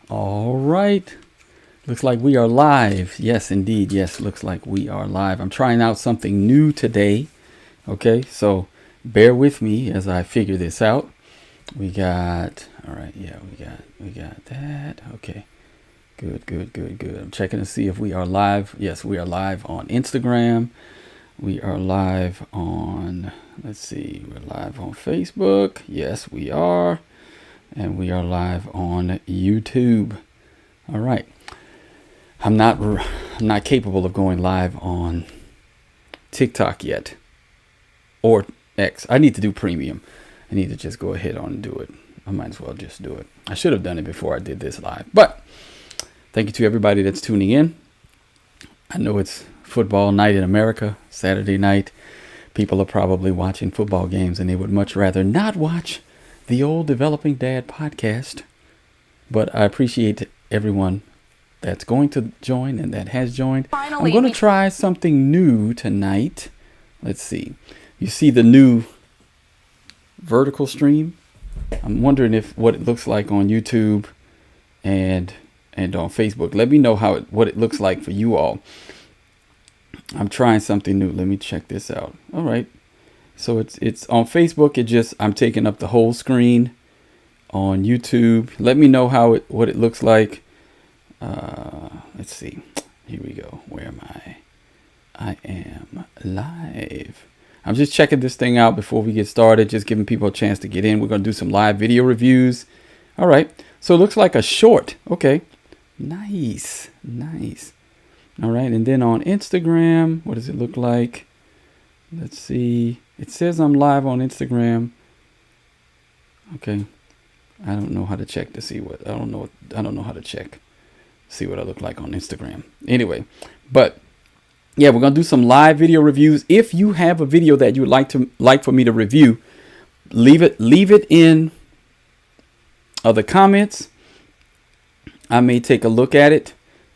All right. Looks like we are live. Yes, indeed. Yes, looks like we are live. I'm trying out something new today. Okay, so bear with me as I figure this out. We got, all right, yeah, we got that. Okay, good. I'm checking to see if we are live. Yes, we are live on Instagram. We are live on, let's see, we're live on Facebook. Yes, we are. And we are live on YouTube. All right. I'm not capable of going live on TikTok yet, or X. I need to do premium. I need to just go ahead on and do it. I might as well just do it. I should have done it before I did this live. But thank you to everybody that's tuning in. I know it's football night in America, Saturday night. People are probably watching football games and they would much rather not watch the old Developing Dad podcast. But I appreciate everyone that's going to join and that has joined. Finally, I'm going to try something new tonight. Let's see. You see the new vertical stream? I'm wondering what it looks like on YouTube and on Facebook. Let me know what it looks like for you all. I'm trying something new. Let me check this out. All right. So it's on Facebook. I'm taking up the whole screen. On YouTube, let me know what it looks like. Let's see. Here we go. Where am I? I am live. I'm just checking this thing out before we get started. Just giving people a chance to get in. We're going to do some live video reviews. All right. So it looks like a short. Okay. Nice. All right. And then on Instagram, what does it look like? Let's see. It says I'm live on Instagram. Okay. I don't know how to check to see what I don't know how to check. See what I look like on Instagram. Anyway, but yeah, we're gonna do some live video reviews. If you have a video that you would like for me to review, leave it in the comments. I may take a look at it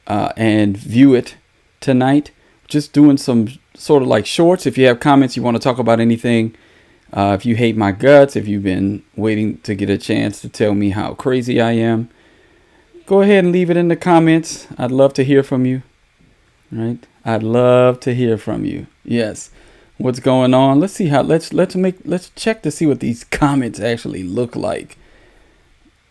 and view it tonight. Just doing some sort of like shorts. If you have comments, you want to talk about anything. If you hate my guts, if you've been waiting to get a chance to tell me how crazy I am, go ahead and leave it in the comments. I'd love to hear from you. Right? I'd love to hear from you. Yes. What's going on? Let's see how let's check to see what these comments actually look like.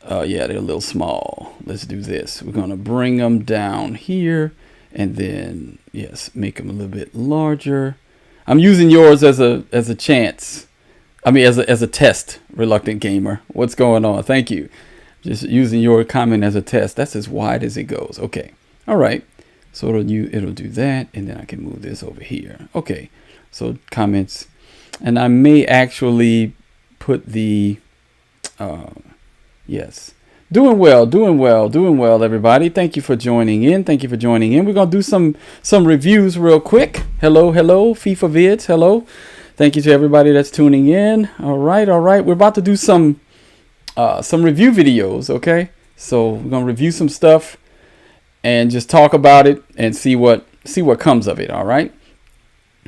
Oh yeah, they're a little small. Let's do this. We're going to bring them down here and then yes, make them a little bit larger. I'm using yours as a chance. I mean, as a test, Reluctant Gamer. What's going on? Thank you. Just using your comment as a test. That's as wide as it goes. Okay. All right. So it'll do that. And then I can move this over here. Okay. So comments. And I may actually put the, yes. Doing well, everybody. Thank you for joining in. We're going to do some reviews real quick. Hello, FIFA Vids. Hello. Thank you to everybody that's tuning in. All right. We're about to do some review videos, okay? So we're going to review some stuff and just talk about it and see what comes of it, all right?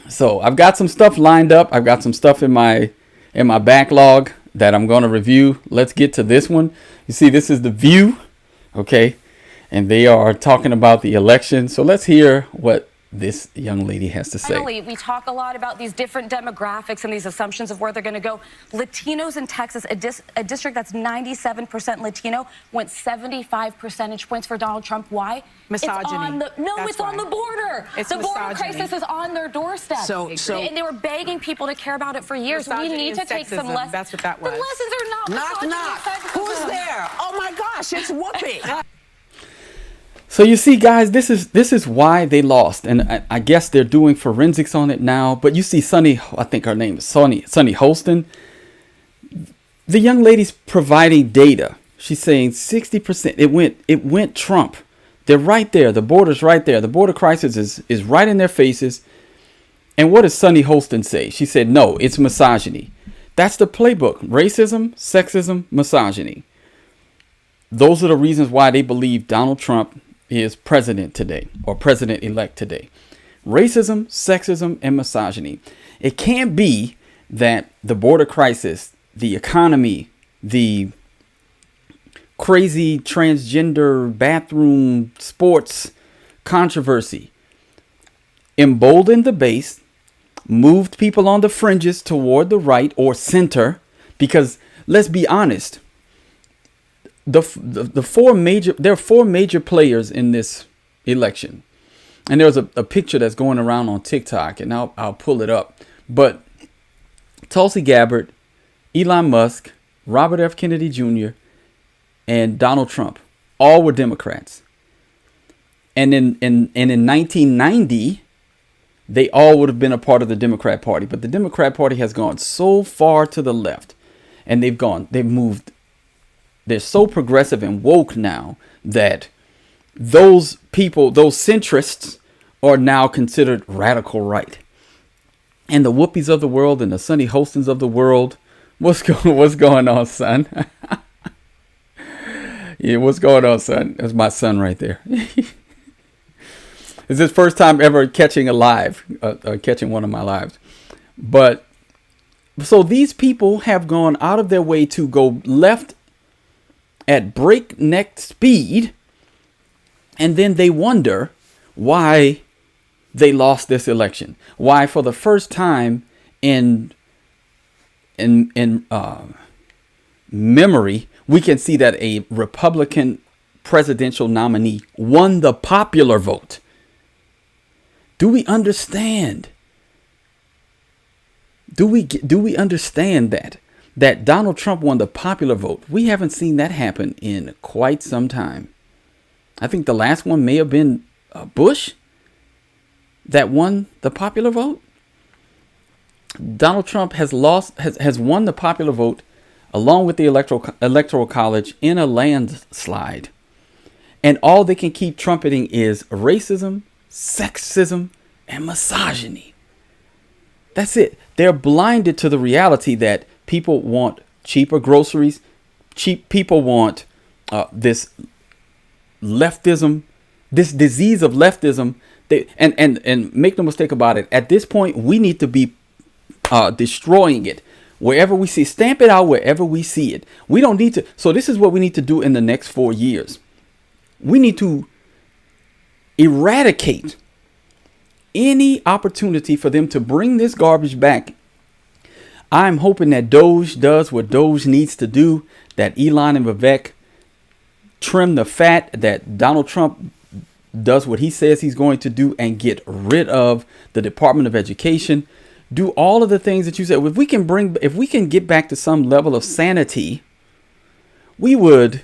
So I've got some stuff lined up. I've got some stuff in my backlog that I'm going to review. Let's get to this one. You see, this is The View, okay? And they are talking about the election. So let's hear what this young lady has to say. Finally, we talk a lot about these different demographics and these assumptions of where they're going to go. Latinos in Texas, a district that's 97% Latino, went 75 percentage points for Donald Trump. Why? Misogyny. It's on the border. The border crisis is on their doorstep. So and they were begging people to care about it for years. We need to take some lessons. That's what that was. The lessons are not Knock, knock. Who's there? Oh my gosh, it's Whoopi. So you see, guys, this is why they lost, and I guess they're doing forensics on it now. But you see, Sunny, I think her name is Sunny Holston. The young lady's providing data. She's saying 60%. It went Trump. They're right there. The border's right there. The border crisis is right in their faces. And what does Sunny Holston say? She said, no, it's misogyny. That's the playbook. Racism, sexism, misogyny. Those are the reasons why they believe Donald Trump is president today, or president-elect today. Racism, sexism, and misogyny. It can't be that the border crisis, the economy, the crazy transgender bathroom sports controversy emboldened the base, moved people on the fringes toward the right or center, because let's be honest, there are four major players in this election. And there's a picture that's going around on TikTok, and I'll pull it up. But Tulsi Gabbard, Elon Musk, Robert F. Kennedy Jr., and Donald Trump all were Democrats. And in 1990, they all would have been a part of the Democrat Party. But the Democrat Party has gone so far to the left, and they've moved. They're so progressive and woke now that those people, those centrists, are now considered radical right. And the Whoopies of the world and the Sunny Hostins of the world, what's going on, son? Yeah, what's going on, son? That's my son right there. It's his first time ever catching a live, catching one of my lives. But so these people have gone out of their way to go left at breakneck speed, and then they wonder why they lost this election. Why, for the first time in memory, we can see that a Republican presidential nominee won the popular vote. Do we understand? Do we understand that Donald Trump won the popular vote? We haven't seen that happen in quite some time. I think the last one may have been Bush that won the popular vote. Donald Trump has won the popular vote along with the electoral college in a landslide. And all they can keep trumpeting is racism, sexism, and misogyny. That's it. They're blinded to the reality that people want cheaper groceries. People want this leftism, this disease of leftism. And make no mistake about it. At this point, we need to be destroying it. Wherever we see, stamp it out wherever we see it. We don't need to. So this is what we need to do in the next 4 years. We need to eradicate any opportunity for them to bring this garbage back. I'm hoping that Doge does what Doge needs to do, that Elon and Vivek trim the fat, that Donald Trump does what he says he's going to do and get rid of the Department of Education. Do all of the things that you said. If we can get back to some level of sanity, we would.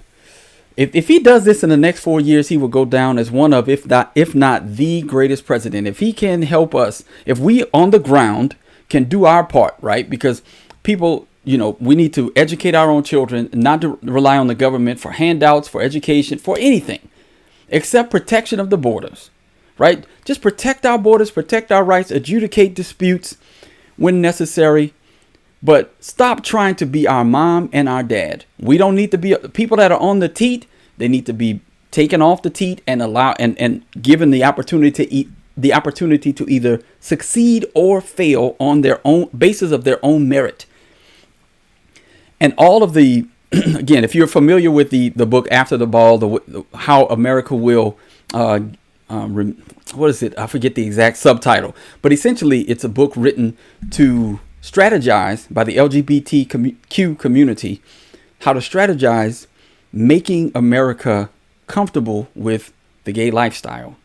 If he does this in the next 4 years, he will go down as one of, if not the greatest president. If he can help us, if we on the ground can do our part, right? Because people, we need to educate our own children, not to rely on the government for handouts, for education, for anything, except protection of the borders, right? Just protect our borders, protect our rights, adjudicate disputes when necessary. But stop trying to be our mom and our dad. We don't need to be people that are on the teat. They need to be taken off the teat and and given the opportunity to either succeed or fail on their own basis of their own merit. And all of the, again, if you're familiar with the book After the Ball, how America will, what is it? I forget the exact subtitle, but essentially it's a book written to strategize by the LGBTQ community, how to strategize making America comfortable with the gay lifestyle.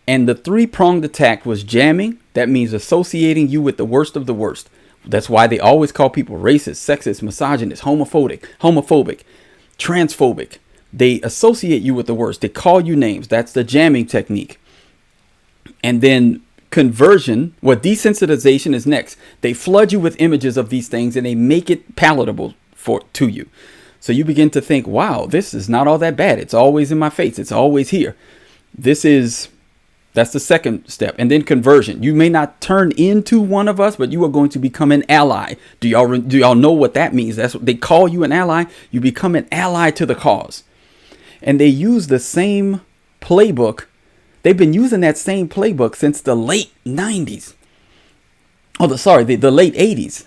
And the three-pronged attack was jamming. That means associating you with the worst of the worst. That's why they always call people racist, sexist, misogynist, homophobic, transphobic. They associate you with the worst. They call you names. That's the jamming technique. And then conversion, desensitization is next. They flood you with images of these things and they make it palatable to you. So you begin to think, wow, this is not all that bad. It's always in my face. It's always here. That's the second step. And then conversion. You may not turn into one of us, but you are going to become an ally. Do y'all know what that means? That's what they call you, an ally. You become an ally to the cause. And they use the same playbook. They've been using that same playbook since the late 90s. The late 80s.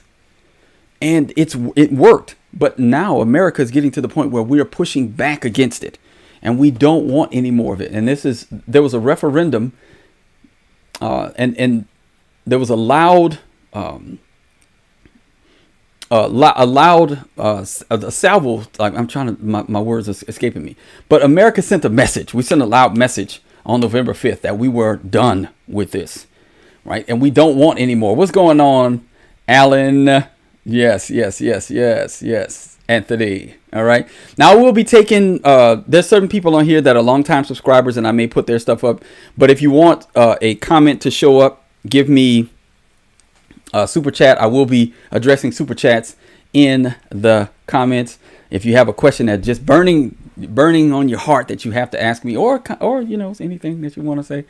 And it worked. But now America is getting to the point where we are pushing back against it, and we don't want any more of it. And there was a referendum, and there was a loud a salvo. Like I'm trying to, my words are escaping me. But America sent a message. We sent a loud message on November 5th that we were done with this, right? And we don't want any more. What's going on, Alan? Yes. Anthony. All right. Now we'll be taking, there's certain people on here that are longtime subscribers, and I may put their stuff up. But if you want a comment to show up, give me super chat. I will be addressing super chats in the comments. If you have a question that's just burning on your heart that you have to ask me, or anything that you want to say,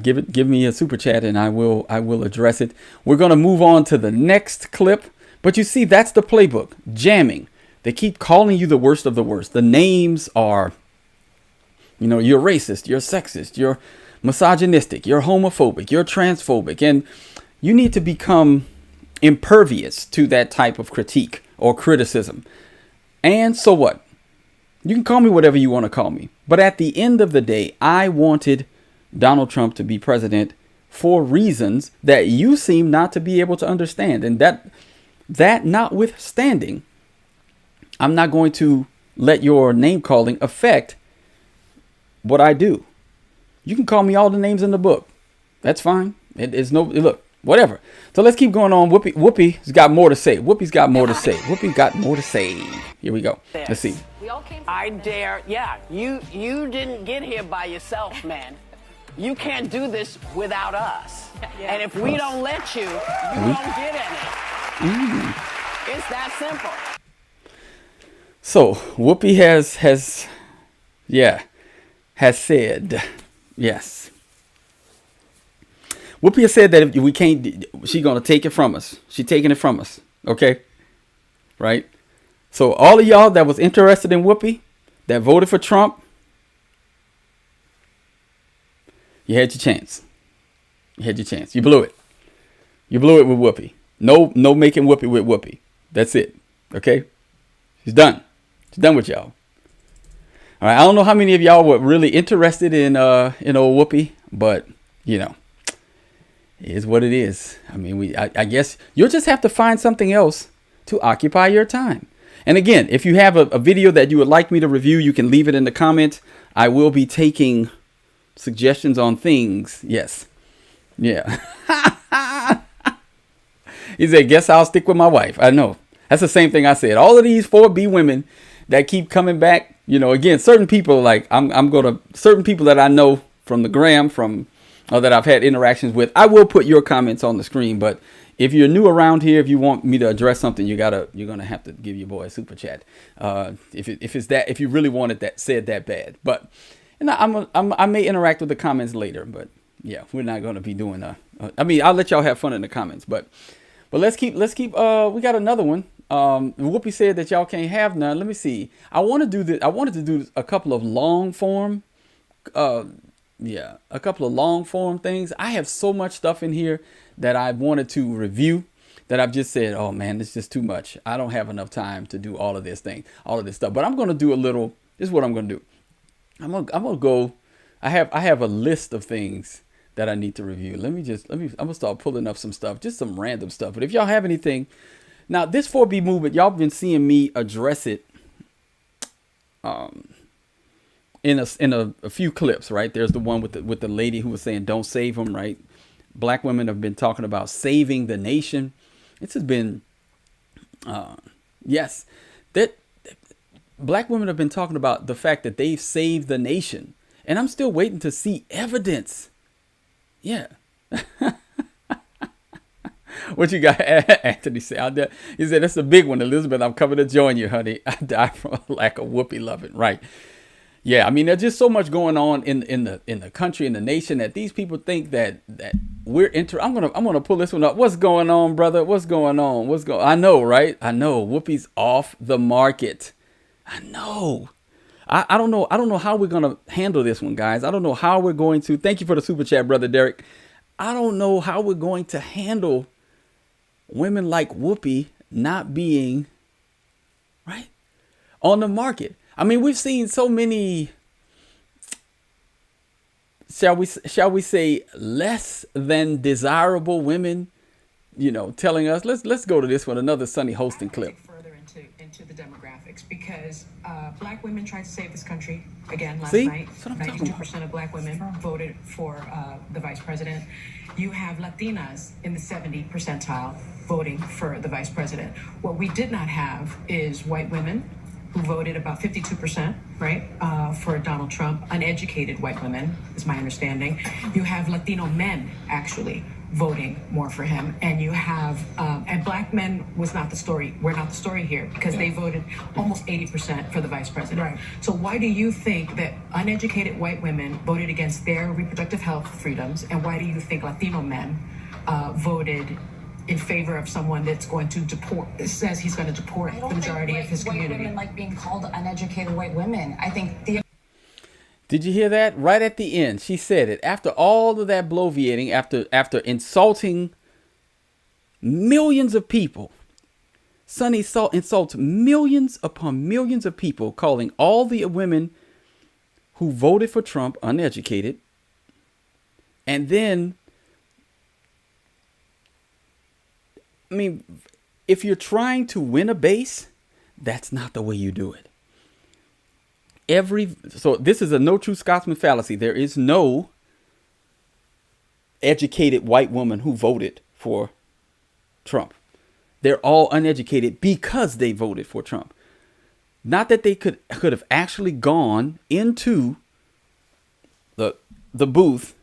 give me a super chat and I will address it. We're going to move on to the next clip. But you see, that's the playbook. Jamming. They keep calling you the worst of the worst. The names are, you're racist, you're sexist, you're misogynistic, you're homophobic, you're transphobic, and you need to become impervious to that type of critique or criticism. And so what? You can call me whatever you want to call me. But at the end of the day, I wanted Donald Trump to be president for reasons that you seem not to be able to understand. And that notwithstanding, I'm not going to let your name calling affect what I do. You can call me all the names in the book. That's fine. Look, whatever. So let's keep going on. Whoopi's got more to say. Whoopi's got more to say. Whoopi got more to say. Here we go. Let's see. I dare. Yeah, you didn't get here by yourself, man. You can't do this without us. And if we don't let you, you don't get any. It's that simple. So Whoopi has said, yes. Whoopi has said that if we can't, she's going to take it from us. She's taking it from us. Okay. Right. So all of y'all that was interested in Whoopi, that voted for Trump, you had your chance. You had your chance. You blew it. You blew it with Whoopi. No making Whoopi with Whoopi. That's it. Okay. She's done. She's done with y'all. All right. I don't know how many of y'all were really interested in old Whoopi, but it is what it is. I mean, I guess you'll just have to find something else to occupy your time. And again, if you have a video that you would like me to review, you can leave it in the comments. I will be taking suggestions on things. Yes. Yeah. He said, guess I'll stick with my wife. I know. That's the same thing I said. All of these 4B women that keep coming back, again, certain people certain people that I know from the gram, or that I've had interactions with, I will put your comments on the screen. But if you're new around here, if you want me to address something, you're gonna have to give your boy a super chat. If you really wanted that said that bad. But I may interact with the comments later. But yeah, we're not gonna be doing I'll let y'all have fun in the comments. But let's keep. We got another one. Whoopi said that y'all can't have none. Let me see. I wanted to do a couple of long form. A couple of long form things. I have so much stuff in here that I wanted to review that I've just said, oh man, it's just too much. I don't have enough time to do all of this stuff. But I'm going to do a little. This is what I'm going to do. I'm gonna go. I have a list of things that I need to review. I'm gonna start pulling up some stuff, just some random stuff. But if y'all have anything, now this 4B movement, y'all been seeing me address it. In a few clips, right? There's the one with the lady who was saying, don't save them, right? Black women have been talking about saving the nation. This has been, yes, that black women have been talking about the fact that they've saved the nation. And I'm still waiting to see evidence. Yeah. What you got? Anthony said, he said, that's a big one, Elizabeth. I'm coming to join you, honey. I die from a lack of Whoopi loving. Right. Yeah, I mean, there's just so much going on in the country, in the nation, that these people think that we're I'm gonna pull this one up. What's going on, brother? What's going on? I know, right? I know. Whoopi's off the market. I know. I don't know. I don't know how we're gonna handle this one, guys. I don't know how we're going to. Thank you for the super chat, brother Derek. I don't know how we're going to handle women like Whoopi not being right? On the market. I mean, we've seen so many, shall we say, less than desirable women, telling us, let's go to this one, another Sunny hosting clip. Further into the demographics, because black women tried to save this country again last See? night. That's what I'm talking about. 92% of black women voted for the vice president. You have Latinas in the 70 percentile voting for the vice president. What we did not have is white women who voted about 52%, right, for Donald Trump. Uneducated white women, is my understanding. You have Latino men, actually, voting more for him. And you have, and black men was not the story. We're not the story here, because they voted almost 80% for the vice president. Right. So why do you think that uneducated white women voted against their reproductive health freedoms? And why do you think Latino men voted in favor of someone that's going to deport, says he's going to deport the majority of his community? White women like being called uneducated white women. I think the Did you hear that? Right at the end, she said it. After all of that bloviating, after insulting millions of people, Sonny insults millions upon millions of people, calling all the women who voted for Trump uneducated. And then, I mean, if you're trying to win a base, that's not the way you do it. So this is a no true Scotsman fallacy. There is no educated white woman who voted for Trump. They're all uneducated because they voted for Trump. Not that they could have actually gone into the booth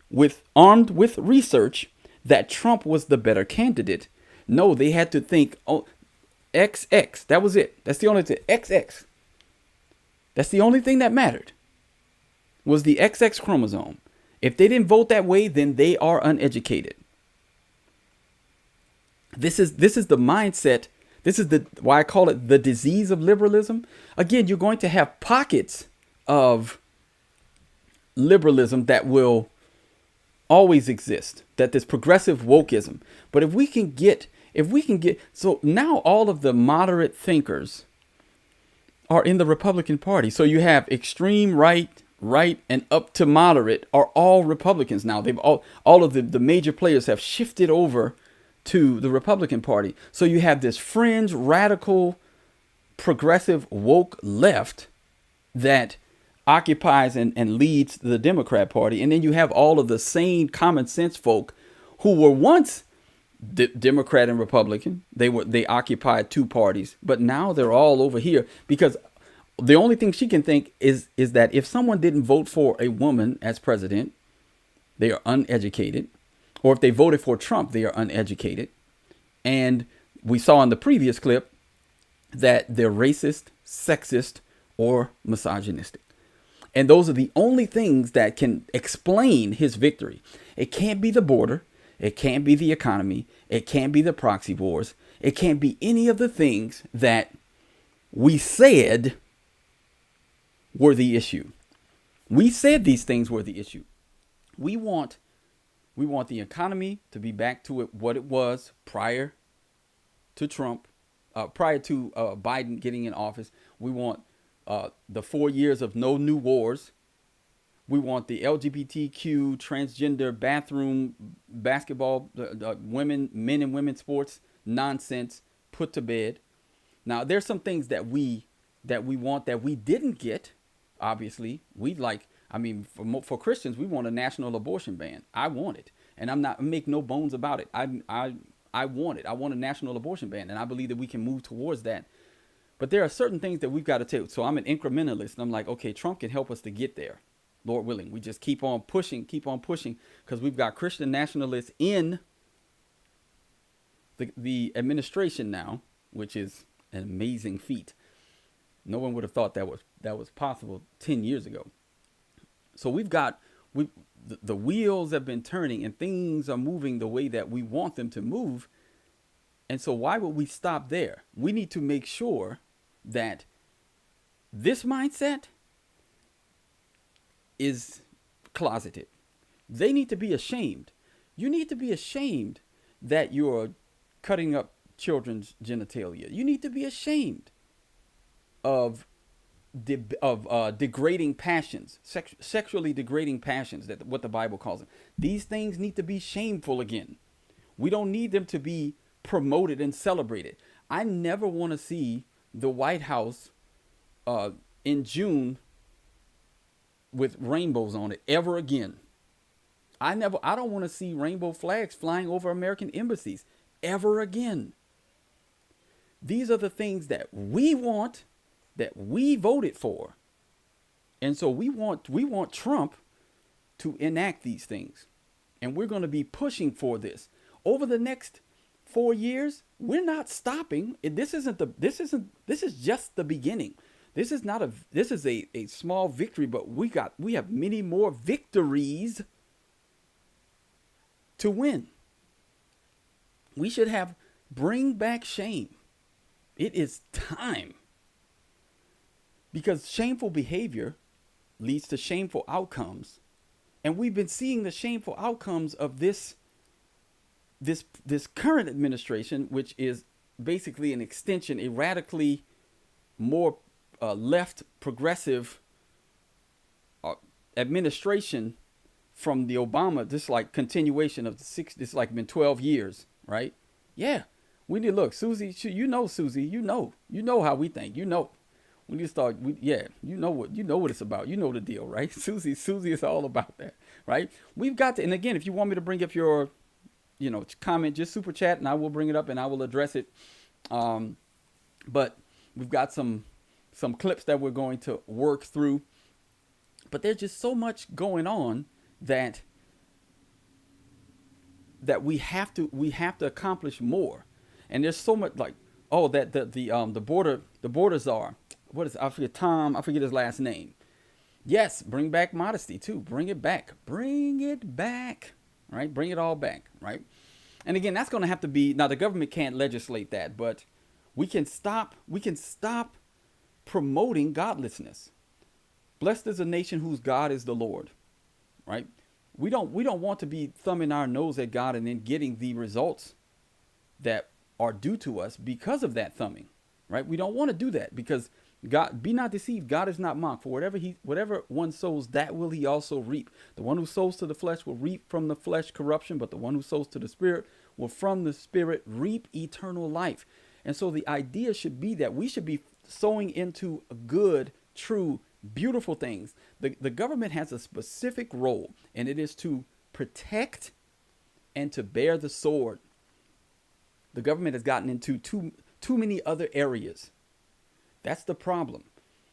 armed with research that Trump was the better candidate. No, they had to think, oh, XX. That was it. That's the only thing. XX. That's the only thing that mattered, was the XX chromosome. If they didn't vote that way, then they are uneducated. This is the mindset. This is why I call it the disease of liberalism. Again, you're going to have pockets of liberalism that will always exist, that there's progressive wokeism. But if we can get, so now all of the moderate thinkers are in the Republican Party. So you have extreme right, and up to moderate are all Republicans now. They've all of the major players have shifted over to the Republican Party. So you have this fringe, radical, progressive, woke left that occupies and leads the Democrat Party. And then you have all of the sane, common sense folk who were once Democrat and Republican. They occupied two parties, but now they're all over here, because the only thing she can think is that if someone didn't vote for a woman as president, they are uneducated, or if they voted for Trump, they are uneducated. And we saw in the previous clip that they're racist, sexist, or misogynistic. And those are the only things that can explain his victory. It can't be the border. It can't be the economy. It can't be the proxy wars. It can't be any of the things that we said were the issue. We said these things were the issue. We want the economy to be back to what it was prior to Trump, prior to Biden getting in office. We want the 4 years of no new wars. We want the LGBTQ, transgender, basketball, men and women sports nonsense put to bed. Now, there's some things that we want that we didn't get. Obviously, for Christians, we want a national abortion ban. I want it, and I make no bones about it. I want it. I want a national abortion ban, and I believe that we can move towards that. But there are certain things that we've got to take. So I'm an incrementalist, and I'm like, okay, Trump can help us to get there. Lord willing, we just keep on pushing, because we've got Christian nationalists in the administration now, which is an amazing feat. No one would have thought that was possible 10 years ago. So the wheels have been turning, and things are moving the way that we want them to move. And so why would we stop there? We need to make sure that this mindset is closeted. They need to be ashamed. You need to be ashamed that you're cutting up children's genitalia. You need to be ashamed. of degrading passions, sexually degrading passions, that what the Bible calls them. These things need to be shameful again. We don't need them to be promoted and celebrated. I never want to see the White House in June with rainbows on it ever again. I don't want to see rainbow flags flying over American embassies ever again. These are the things that we want, that we voted for. And so we want Trump to enact these things. And we're going to be pushing for this. Over the next 4 years, we're not stopping. This is just the beginning. This is a small victory, but we have many more victories to win. We should have bring back shame. It is time. Because shameful behavior leads to shameful outcomes. And we've been seeing the shameful outcomes of this current administration, which is basically an extension, a radically more left progressive administration from the Obama, this like continuation of the 60s. It's like been 12 years, right? Yeah. We need to look, Susie, you know how we think, we need to start. You know what it's about. You know the deal, right? Susie is all about that, right? We've got to, and again, if you want me to bring up your, comment, just super chat and I will bring it up and I will address it. But we've got some clips that we're going to work through, but there's just so much going on that we have to accomplish more. And there's so much like, that the border czar, I forget his last name. Yes, bring back modesty too. Bring it back, right? Bring it all back, right? And again, that's going to have to be, now the government can't legislate that, but we can stop promoting godlessness. Blessed is a nation whose God is the Lord, right? We don't want to be thumbing our nose at God and then getting the results that are due to us because of that thumbing, right? We don't want to do that, because God, be not deceived, God is not mocked. For whatever one sows, that will he also reap. The one who sows to the flesh will reap from the flesh corruption, but the one who sows to the Spirit will from the Spirit reap eternal life. And so the idea should be that we should be sowing into good, true, beautiful things. The government has a specific role, and it is to protect and to bear the sword. The government has gotten into too many other areas. That's the problem.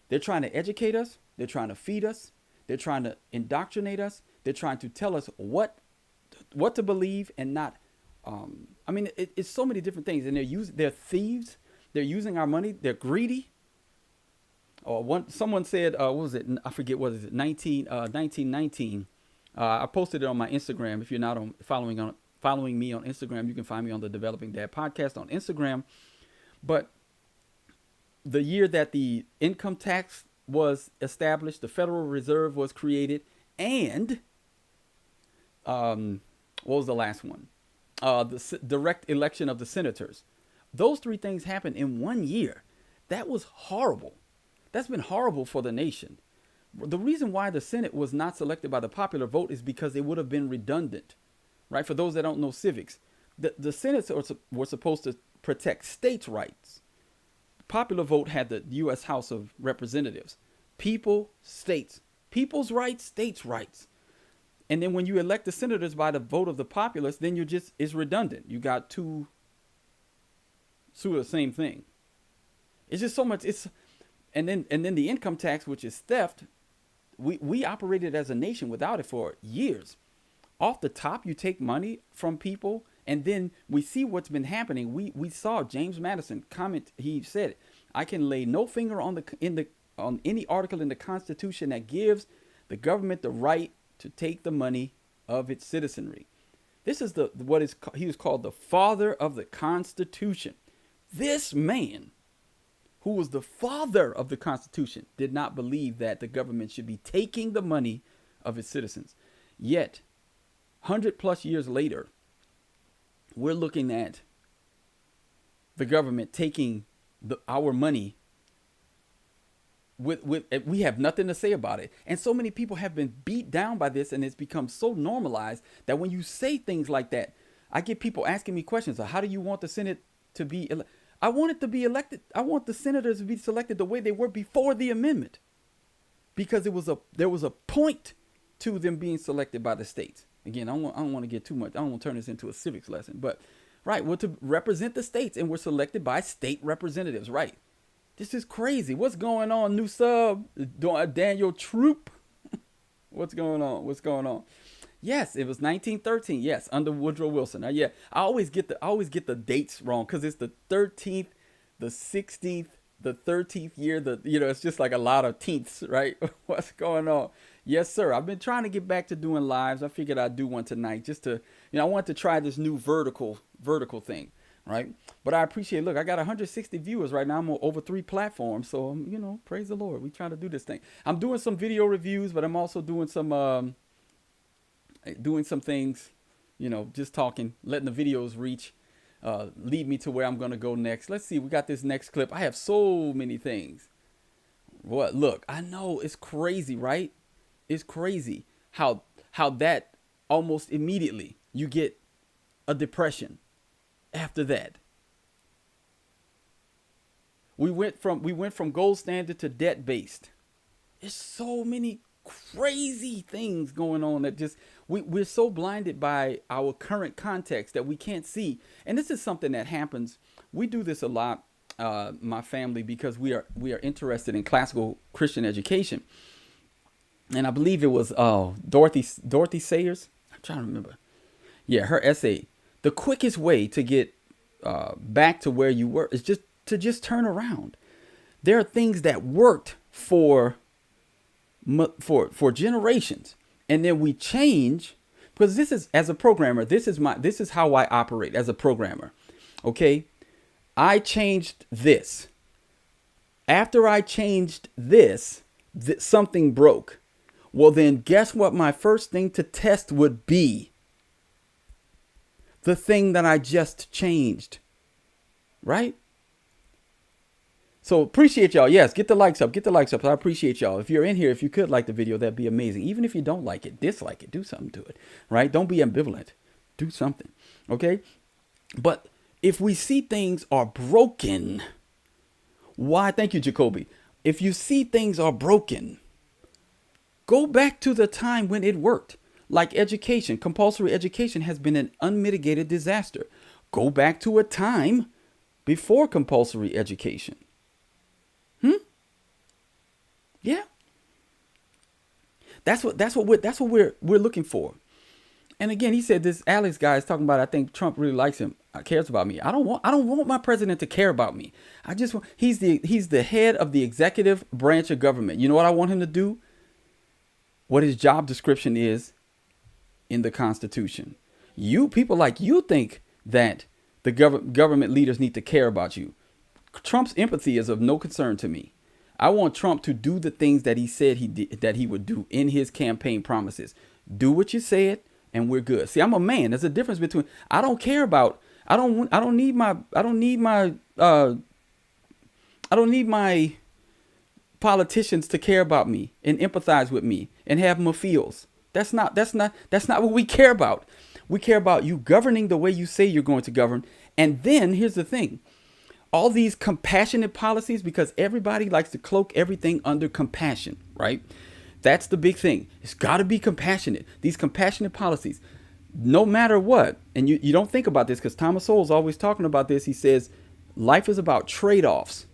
They're trying to educate us. They're trying to feed us. They're trying to indoctrinate us. They're trying to tell us what to believe and not. It's so many different things. And they're thieves. They're using our money. They're greedy. Someone said, what was it? I forget, what is it? 1919. I posted it on my Instagram. If you're not following me on Instagram, you can find me on the Developing Dad podcast on Instagram. But the year that the income tax was established, the Federal Reserve was created, and what was the last one? The direct election of the senators. Those three things happened in 1 year. That was horrible. That's been horrible for the nation. The reason why the Senate was not selected by the popular vote is because it would have been redundant, right? For those that don't know civics, the Senate were supposed to protect states' rights. Popular vote had the U.S. House of Representatives. People, states. People's rights, states' rights. And then when you elect the senators by the vote of the populace, then it's redundant. You got two of the same thing. It's just so much. And then the income tax, which is theft, we operated as a nation without it for years. Off the top, you take money from people, and then we see what's been happening. We saw James Madison comment. He said, "I can lay no finger on any article in the Constitution that gives the government the right to take the money of its citizenry." This is he was called the father of the Constitution. This man, who was the father of the Constitution, did not believe that the government should be taking the money of its citizens. Yet, 100+ years later, we're looking at the government taking our money we have nothing to say about it. And so many people have been beat down by this, and it's become so normalized that when you say things like that, I get people asking me questions of how do you want the Senate to be I want it to be elected. I want the senators to be selected the way they were before the amendment, because there was a point to them being selected by the states. Again, I don't want to get too much. I don't want to turn this into a civics lesson, but right, well, to represent the states, and we're selected by state representatives, right? This is crazy. What's going on? New sub, Daniel Troop. What's going on? What's going on? Yes, it was 1913. Yes, under Woodrow Wilson. Now, yeah, I always get the dates wrong because it's the 13th, the 16th, the 13th year. It's just like a lot of tenths, right? What's going on? Yes, sir. I've been trying to get back to doing lives. I figured I'd do one tonight just to, I want to try this new vertical thing, right? But I appreciate, look, I got 160 viewers right now. I'm on over 3 platforms. So, praise the Lord. We trying to do this thing. I'm doing some video reviews, but I'm also doing some things, just talking, letting the videos reach, lead me to where I'm going to go next. Let's see. We got this next clip. I have so many things. What? Look, I know it's crazy, right? It's crazy how that almost immediately you get a depression after that. We went from gold standard to debt based. There's so many crazy things going on that just we're so blinded by our current context that we can't see. And this is something that happens. We do this a lot, my family, because we are interested in classical Christian education. And I believe it was Dorothy Sayers. I'm trying to remember. Yeah, her essay. The quickest way to get back to where you were is just to turn around. There are things that worked for generations, and then we change, because this is, as a programmer, this is how I operate as a programmer. Okay, I changed this. After I changed this, something broke. Well, then guess what my first thing to test would be? The thing that I just changed. Right? So appreciate y'all. Yes, get the likes up. Get the likes up. I appreciate y'all. If you're in here, if you could like the video, that'd be amazing. Even if you don't like it, dislike it, do something to it. Right? Don't be ambivalent. Do something. Okay? But if we see things are broken, why? Thank you, Jacoby. If you see things are broken, go back to the time when it worked. Like education, compulsory education has been an unmitigated disaster. Go back to a time before compulsory education. Yeah. That's what we're looking for. And again, he said this Alex guy is talking about, I think Trump really likes him, cares about me. I don't want my president to care about me. I just want, he's the head of the executive branch of government. You know what I want him to do? What his job description is in the Constitution. You people like you think that the government leaders need to care about you. Trump's empathy is of no concern to me. I want Trump to do the things that he said that he would do in his campaign promises. Do what you said, and we're good. See, I'm a man. There's a difference between, I don't need my politicians to care about me and empathize with me and have my feels. That's not what we care about. We care about you governing the way you say you're going to govern. And then here's the thing. All these compassionate policies, because everybody likes to cloak everything under compassion, right? That's the big thing. It's got to be compassionate. These compassionate policies, no matter what. And you don't think about this because Thomas Sowell's always talking about this. He says, life is about trade-offs.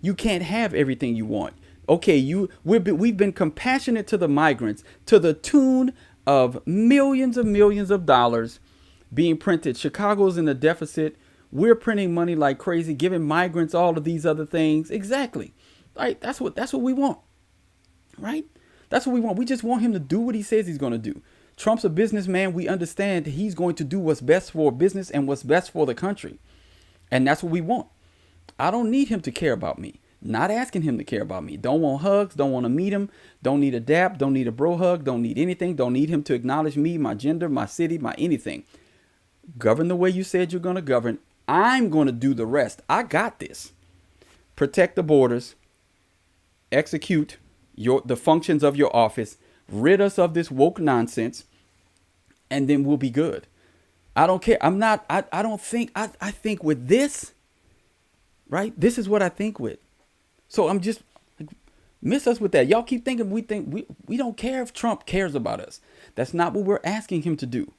You can't have everything you want. Okay, we've been compassionate to the migrants to the tune of millions of dollars being printed. Chicago's in a deficit. We're printing money like crazy, giving migrants all of these other things. Exactly. Right? That's what we want. Right? That's what we want. We just want him to do what he says he's going to do. Trump's a businessman. We understand he's going to do what's best for business and what's best for the country. And that's what we want. I don't need him to care about me. Not asking him to care about me. Don't want hugs. Don't want to meet him. Don't need a dap. Don't need a bro hug. Don't need anything. Don't need him to acknowledge me, my gender, my city, my anything. Govern the way you said you're going to govern. I'm going to do the rest. I got this. Protect the borders. execute the functions of your office, rid us of this woke nonsense, and then we'll be good. I don't care. I think with this, right? This is what I think with. So I'm just, like, miss us with that. Y'all keep thinking we don't care if Trump cares about us. That's not what we're asking him to do,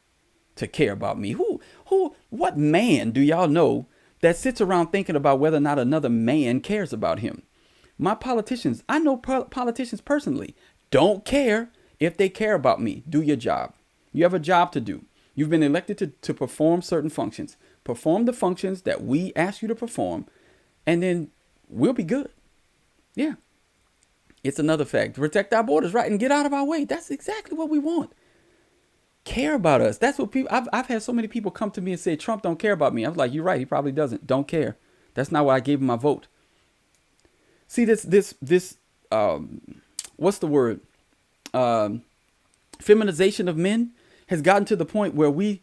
to care about me. What man do y'all know that sits around thinking about whether or not another man cares about him? My politicians, I know politicians personally, don't care if they care about me. Do your job. You have a job to do. You've been elected to perform certain functions. Perform the functions that we ask you to perform, and then we'll be good. Yeah. It's another fact. Protect our borders, right, and get out of our way. That's exactly what we want. Care about us. That's what people, I've had so many people come to me and say, Trump don't care about me. I was like, you're right. He probably doesn't. Don't care. That's not why I gave him my vote. See, this what's the word? Feminization of men has gotten to the point where we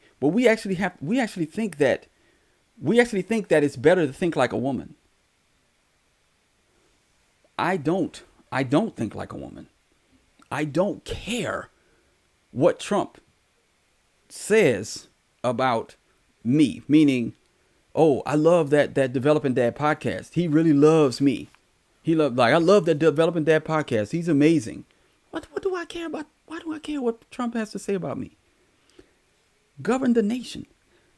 actually think that it's better to think like a woman. I don't think like a woman. I don't care what Trump says about me, meaning, oh, I love that Developing Dad podcast. He really loves me. I love that Developing Dad podcast. He's amazing. What do I care about? Why do I care what Trump has to say about me? Govern the nation.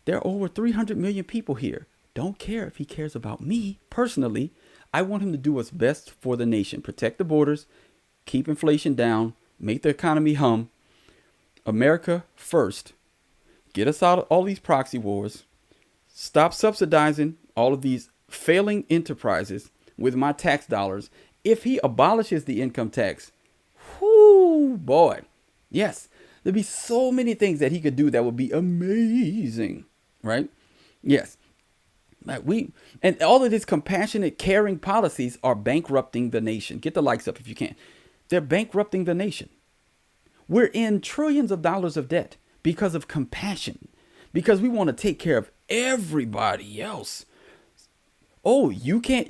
There are over 300 million people here. Don't care if he cares about me personally. I want him to do what's best for the nation. Protect the borders, keep inflation down, make the economy hum. America first. Get us out of all these proxy wars. Stop subsidizing all of these failing enterprises with my tax dollars. If he abolishes the income tax, whoo, boy, yes, there'd be so many things that he could do that would be amazing, right? Yes. And all of these compassionate, caring policies are bankrupting the nation. Get the likes up if you can. They're bankrupting the nation. We're in trillions of dollars of debt because of compassion, because we want to take care of everybody else. Oh, you can't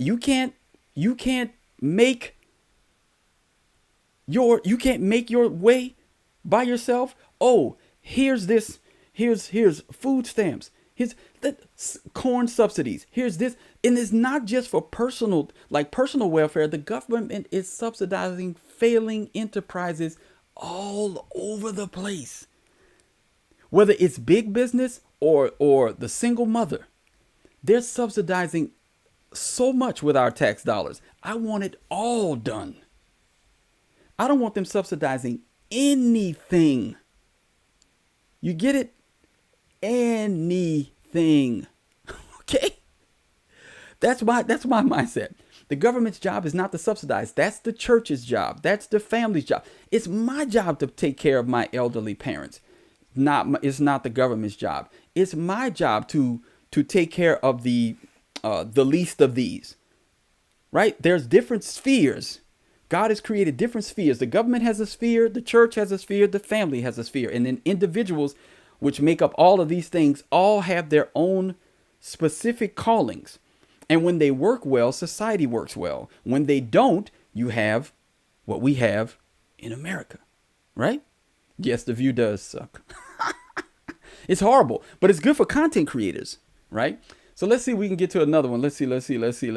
make your way by yourself. Oh, here's food stamps. Here's the corn subsidies. Here's this. And it's not just for personal welfare. The government is subsidizing failing enterprises all over the place. Whether it's big business or the single mother, they're subsidizing so much with our tax dollars. I want it all done. I don't want them subsidizing anything. You get it? Anything. Okay? That's my mindset. The government's job is not to subsidize. That's the church's job. That's the family's job. It's my job to take care of my elderly parents. It's not the government's job. It's my job to take care of the least of these. Right? There's different spheres. God has created different spheres. The government has a sphere, the church has a sphere, the family has a sphere, and then individuals, which make up all of these things, all have their own specific callings. And when they work well, society works well. When they don't, you have what we have in America, right? Yes, the view does suck. It's horrible, but it's good for content creators, right? So let's see if we can get to another one. Let's see if we can get to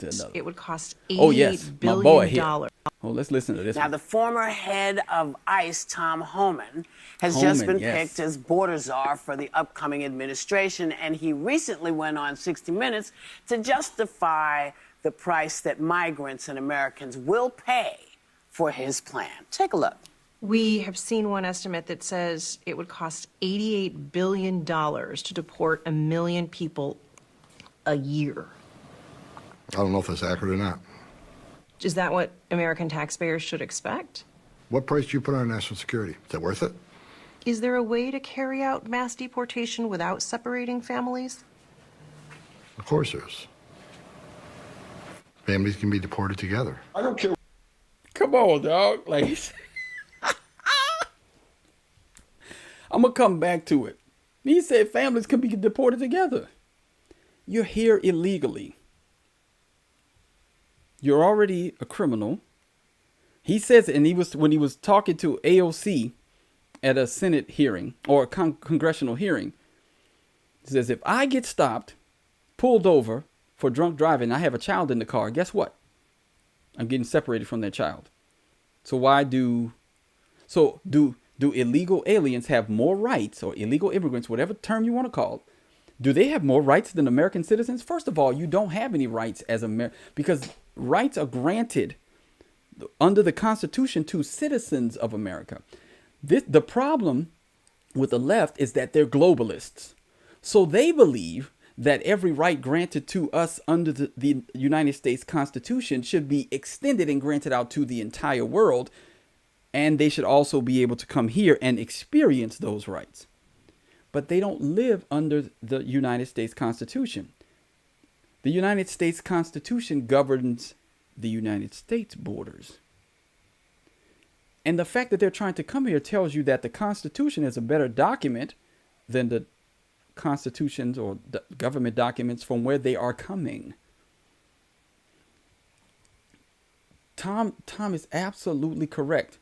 another. It would cost $88 billion. Oh, let's listen to this. Now, the former head of ICE, Tom Homan, has just been picked as border czar for the upcoming administration, and he recently went on 60 Minutes to justify the price that migrants and Americans will pay for his plan. Take a look. We have seen one estimate that says it would cost $88 billion to deport 1 million people a year. I don't know if that's accurate or not. Is that what American taxpayers should expect? What price do you put on national security? Is that worth it? Is there a way to carry out mass deportation without separating families? Of course there is. Families can be deported together. I don't care. Come on, dog. Like, I'm going to come back to it. He said families can be deported together. You're here illegally. You're already a criminal. He says, and when he was talking to AOC at a Senate hearing or a congressional hearing, he says, if I get stopped, pulled over for drunk driving, I have a child in the car, guess what? I'm getting separated from that child. So do illegal aliens have more rights, or illegal immigrants, whatever term you want to call it? Do they have more rights than American citizens? First of all, you don't have any rights as because rights are granted under the Constitution to citizens of America. The problem with the left is that they're globalists. So they believe that every right granted to us under the United States Constitution should be extended and granted out to the entire world. And they should also be able to come here and experience those rights. But they don't live under the United States Constitution. The United States Constitution governs the United States borders. And the fact that they're trying to come here tells you that the Constitution is a better document than the constitutions or the government documents from where they are coming. Tom is absolutely correct.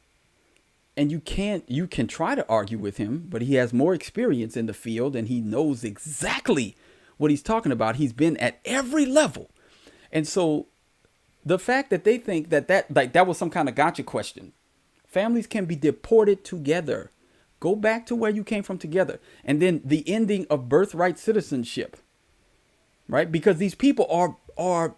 And you can try to argue with him, but he has more experience in the field and he knows exactly what he's talking about. He's been at every level. And so the fact that they think that was some kind of gotcha question. Families can be deported together. Go back to where you came from together. And then the ending of birthright citizenship, right? Because these people are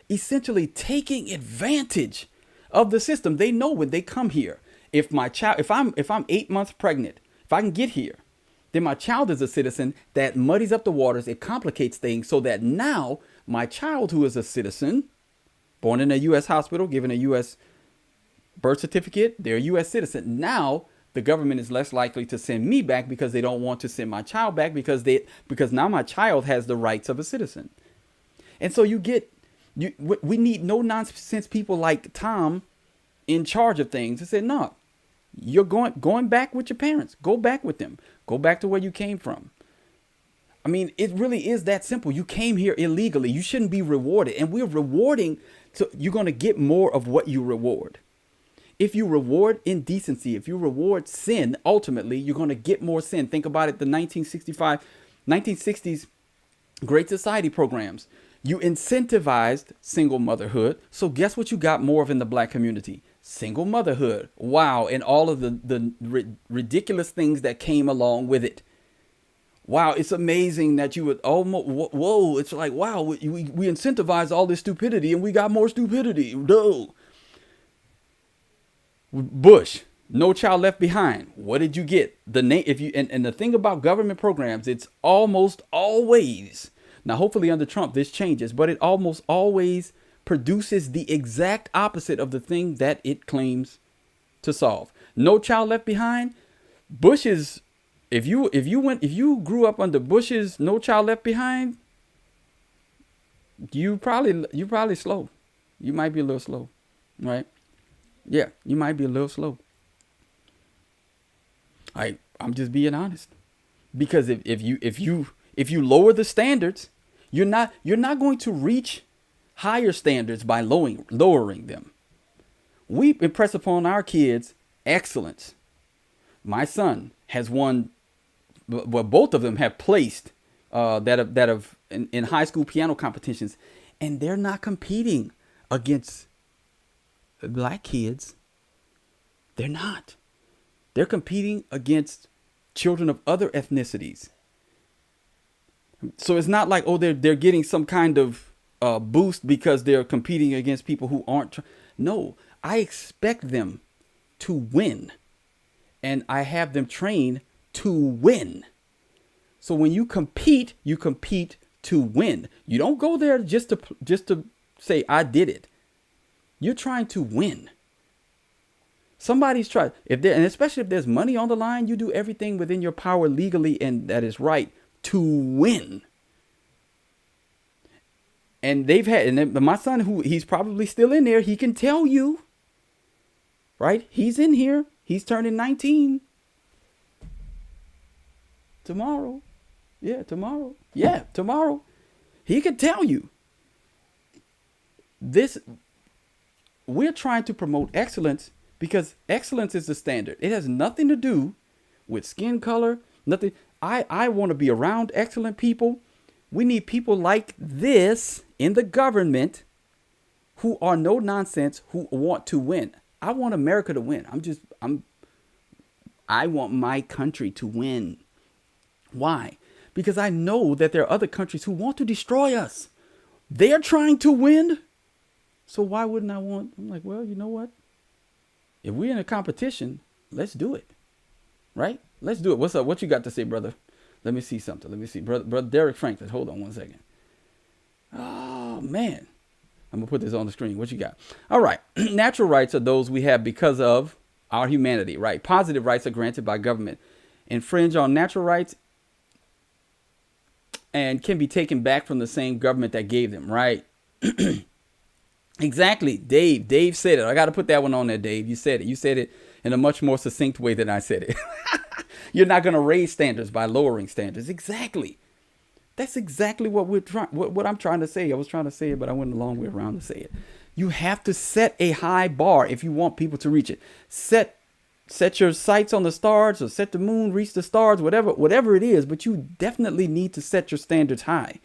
essentially taking advantage of the system. They know when they come here, if I'm 8 months pregnant, if I can get here, then my child is a citizen. That muddies up the waters. It complicates things so that now my child, who is a citizen, born in a U.S. hospital, given a U.S. birth certificate, they're a U.S. citizen. Now the government is less likely to send me back because they don't want to send my child back because now my child has the rights of a citizen. And so we need no nonsense people like Tom in charge of things to say, no, you're going back with your parents. Go back with them. Go back to where you came from. I mean, it really is that simple. You came here illegally. You shouldn't be rewarded. And we're rewarding. So you're going to get more of what you reward. If you reward indecency, if you reward sin, ultimately, you're going to get more sin. Think about it. The 1960s Great Society programs. You incentivized single motherhood. So guess what you got more of in the black community? Single motherhood. Wow. And all of the ridiculous things that came along with it. Wow. It's amazing that you would almost, whoa. It's like, wow, we incentivized all this stupidity and we got more stupidity. No. Bush, No Child Left Behind. What did you get? The name, and the thing about government programs, it's almost always, now hopefully under Trump this changes, but it almost always produces the exact opposite of the thing that it claims to solve. No Child Left Behind. Bush's, if you grew up under Bush's No Child Left Behind, you probably slow. You might be a little slow, right? Yeah, you might be a little slow. I'm just being honest, because if you lower the standards, you're not going to reach higher standards by lowering them. We impress upon our kids excellence. My son has won, well, both of them have placed that have in high school piano competitions, and they're not competing against black kids. They're not. They're competing against children of other ethnicities. So it's not like, oh, they're getting some kind of boost because they're competing against people who aren't. No, I expect them to win, and I have them trained to win. So when you compete to win. You don't go there just to say I did it. You're trying to win. Somebody's trying, and especially if there's money on the line, you do everything within your power legally and that is right to win. And my son, who he's probably still in there, he can tell you, right? He's in here. He's turning 19 tomorrow. Yeah, tomorrow. He can tell you this. we're trying to promote excellence because excellence is the standard. It has nothing to do with skin color, nothing. I want to be around excellent people. We need people like this in the government who are no nonsense, who want to win. I want America to win. I want my country to win. Why? Because I know that there are other countries who want to destroy us. They're trying to win. So why wouldn't I want? I'm like, well, you know what? If we're in a competition, let's do it. Right? Let's do it. What's up? What you got to say, brother? Let me see something. Let me see. Brother Derek Franklin. Hold on one second. Oh, man. I'm going to put this on the screen. What you got? All right. Natural rights are those we have because of our humanity, right? Positive rights are granted by government. Infringe on natural rights and can be taken back from the same government that gave them, right? Exactly. Dave said it. I got to put that one on there, Dave. You said it. You said it in a much more succinct way than I said it. You're not going to raise standards by lowering standards. Exactly. That's exactly what we're trying. What I'm trying to say. I was trying to say it, but I went a long way around to say it. You have to set a high bar if you want people to reach it. Set your sights on the stars, or set the moon, reach the stars, whatever it is. But you definitely need to set your standards high.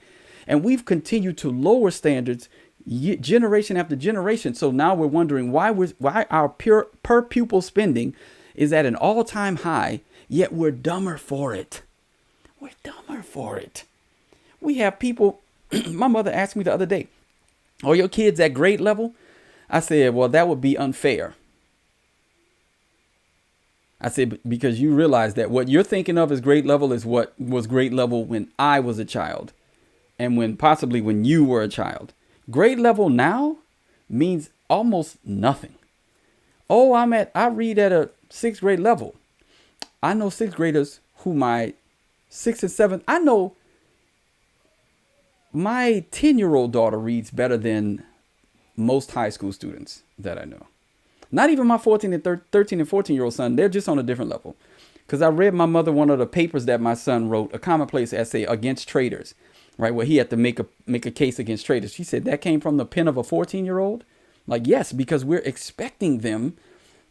And we've continued to lower standards generation after generation. So now we're wondering why our per pupil spending is at an all-time high, yet we're dumber for it. We're dumber for it. We have people, my mother asked me the other day, are your kids at grade level? I said, well, that would be unfair. I said, because you realize that what you're thinking of as grade level is what was grade level when I was a child, and possibly when you were a child. Grade level now means almost nothing. Oh, I read at a 6th grade level. I know 6th graders who my 6th and 7th, I know my 10-year-old daughter reads better than most high school students that I know. Not even my 13 and 14-year-old son. They're just on a different level. Because I read my mother one of the papers that my son wrote, a commonplace essay against traitors, right? Where he had to make a case against traitors. She said that came from the pen of a 14-year-old. Like, yes, because we're expecting them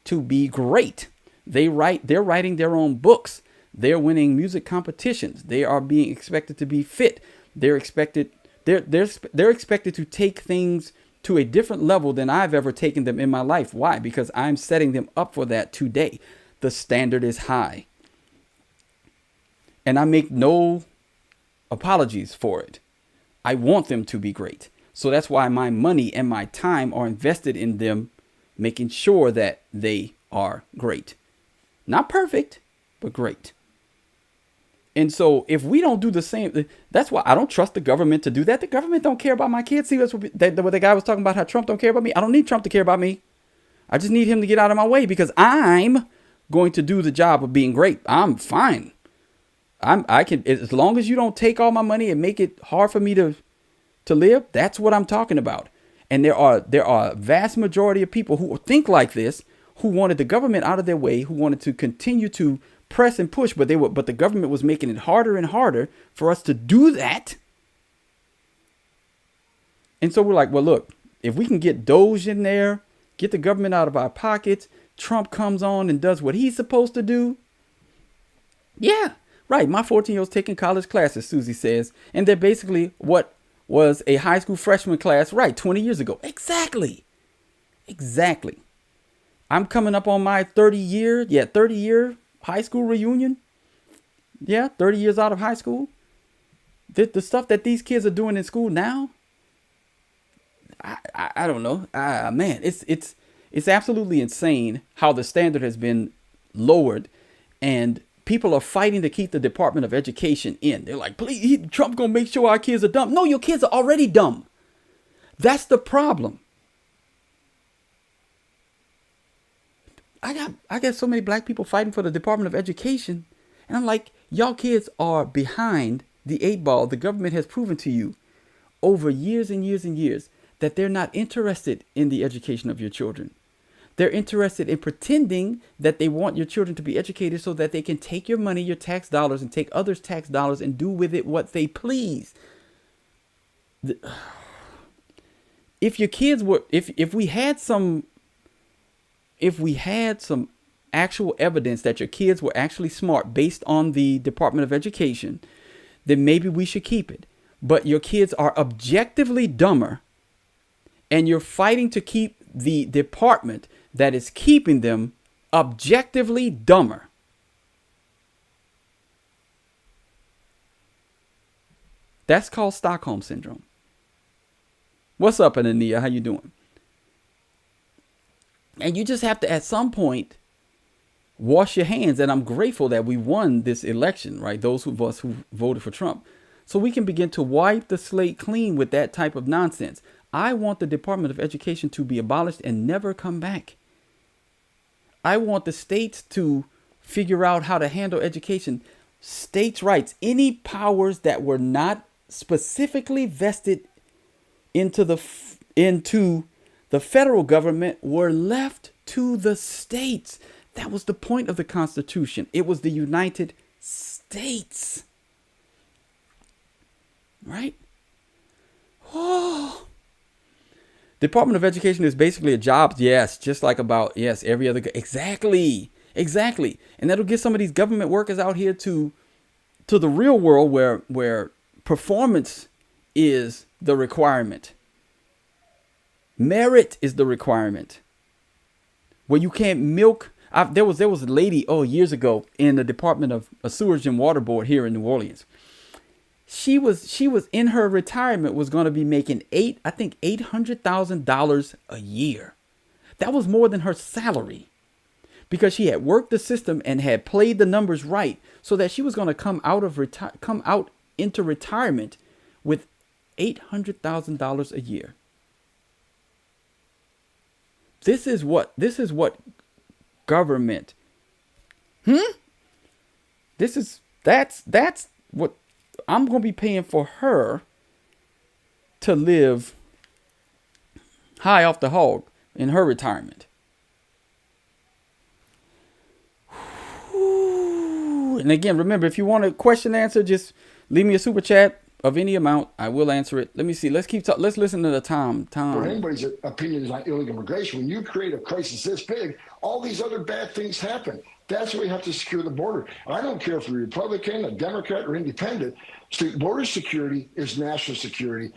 to be great. They're writing their own books. They're winning music competitions. They are being expected to be fit. They're expected to take things to a different level than I've ever taken them in my life. Why? Because I'm setting them up for that today. The standard is high. And I make no apologies for it. I want them to be great. So that's why my money and my time are invested in them, making sure that they are great. Not perfect, but great. And so if we don't do the same, that's why I don't trust the government to do that. The government don't care about my kids. See, that's what the guy was talking about, how Trump don't care about me. I don't need Trump to care about me. I just need him to get out of my way because I'm going to do the job of being great. I'm fine. I can, as long as you don't take all my money and make it hard for me to live. That's what I'm talking about. And there are a vast majority of people who think like this, who wanted the government out of their way, who wanted to continue to press and push, but the government was making it harder and harder for us to do that. And so we're like, well, look, if we can get Doge in there, get the government out of our pockets, Trump comes on and does what he's supposed to do. Yeah, right. My 14-year-old's taking college classes, Susie says, and they're basically what was a high school freshman class, right, 20 years ago. Exactly. I'm coming up on my 30-year high school reunion. Yeah, 30 years out of high school. The stuff that these kids are doing in school now, I don't know. Man, it's absolutely insane how the standard has been lowered, and people are fighting to keep the Department of Education in. They're like, please, Trump's gonna make sure our kids are dumb. No, your kids are already dumb. That's the problem. I got so many black people fighting for the Department of Education. And I'm like, y'all kids are behind the 8 ball. The government has proven to you over years and years and years that they're not interested in the education of your children. They're interested in pretending that they want your children to be educated so that they can take your money, your tax dollars, and take others' tax dollars and do with it what they please. if your kids were, if we had some actual evidence that your kids were actually smart based on the Department of Education, then maybe we should keep it. But your kids are objectively dumber, and you're fighting to keep the department that is keeping them objectively dumber. That's called Stockholm Syndrome. What's up, Anania? How you doing? And you just have to, at some point, wash your hands. And I'm grateful that we won this election, right? Those of us who voted for Trump. So we can begin to wipe the slate clean with that type of nonsense. I want the Department of Education to be abolished and never come back. I want the states to figure out how to handle education. States' rights, any powers that were not specifically vested into the federal government were left to the states. That was the point of the Constitution. It was the United States. Right? Oh. Department of Education is basically a job. Yes. Just like about, yes, every other. Exactly. Exactly. And that'll get some of these government workers out here to the real world where performance is the requirement. Merit is the requirement. Where you can't milk. There was a lady, years ago in the Department of Sewage and Water Board here in New Orleans. She was in her retirement was going to be making $800,000 a year. That was more than her salary, because she had worked the system and had played the numbers right, so that she was going to come out into retirement with $800,000 a year. This is what government. That's what I'm going to be paying for her to live high off the hog in her retirement. And again, remember, if you want a question answer, just leave me a super chat of any amount. I will answer it. Let me see. Let's keep talking. Let's listen to the Tom. For anybody's opinions on illegal immigration, when you create a crisis this big, all these other bad things happen. That's why we have to secure the border. I don't care if you're a Republican, a Democrat, or independent. Border security is national security.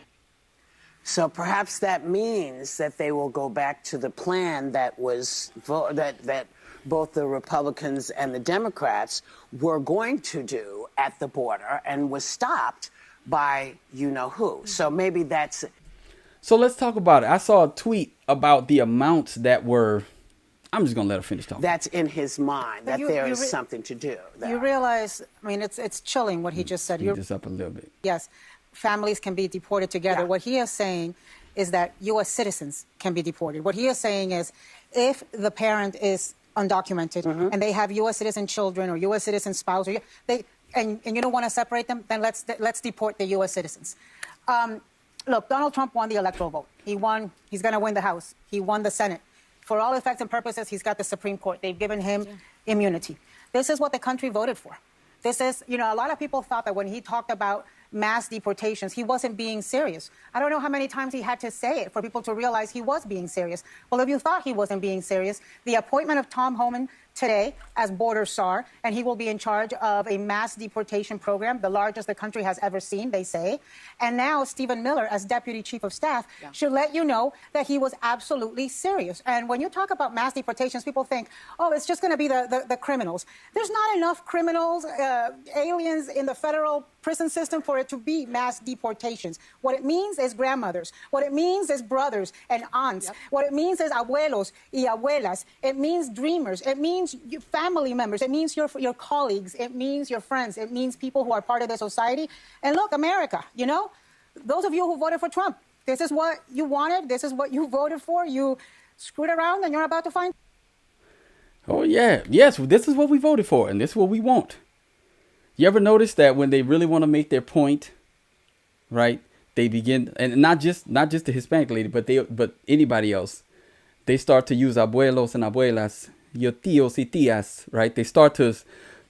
So perhaps that means that they will go back to the plan that was that both the Republicans and the Democrats were going to do at the border and was stopped by you-know-who. So maybe that's... So let's talk about it. I saw a tweet about the amounts that were... I'm just going to let her finish talking. That's in his mind, that there is something to do there. You realize, I mean, it's chilling what he just said. Speed this up a little bit. Yes, families can be deported together. Yeah. What he is saying is that U.S. citizens can be deported. What he is saying is if the parent is undocumented and they have U.S. citizen children or U.S. citizen spouse, or and you don't want to separate them, then let's deport the U.S. citizens. Look, Donald Trump won the electoral vote. He won. He's going to win the House. He won the Senate. For all effects and purposes, he's got the Supreme Court. They've given him immunity. This is what the country voted for. This is, a lot of people thought that when he talked about mass deportations, he wasn't being serious. I don't know how many times he had to say it for people to realize he was being serious. Well, if you thought he wasn't being serious, the appointment of Tom Homan today as border czar, and he will be in charge of a mass deportation program, the largest the country has ever seen, they say. And now Stephen Miller as deputy chief of staff should let you know that he was absolutely serious. And when you talk about mass deportations, people think, oh, it's just going to be the criminals. There's not enough criminals, aliens in the federal prison system for it to be mass deportations. What it means is grandmothers. What it means is brothers and aunts. What it means is abuelos y abuelas. It means dreamers. It means your family members. It means your colleagues. It means your friends. It means people who are part of the society. And look, America, those of you who voted for Trump, this is what you wanted. This is what you voted for. You screwed around and you're about to find. Oh, yeah. Yes, this is what we voted for, and this is what we want. You ever notice that when they really want to make their point, right, they begin, and not just the Hispanic lady, but anybody else, they start to use abuelos and abuelas, your tios y tias, right? They start to,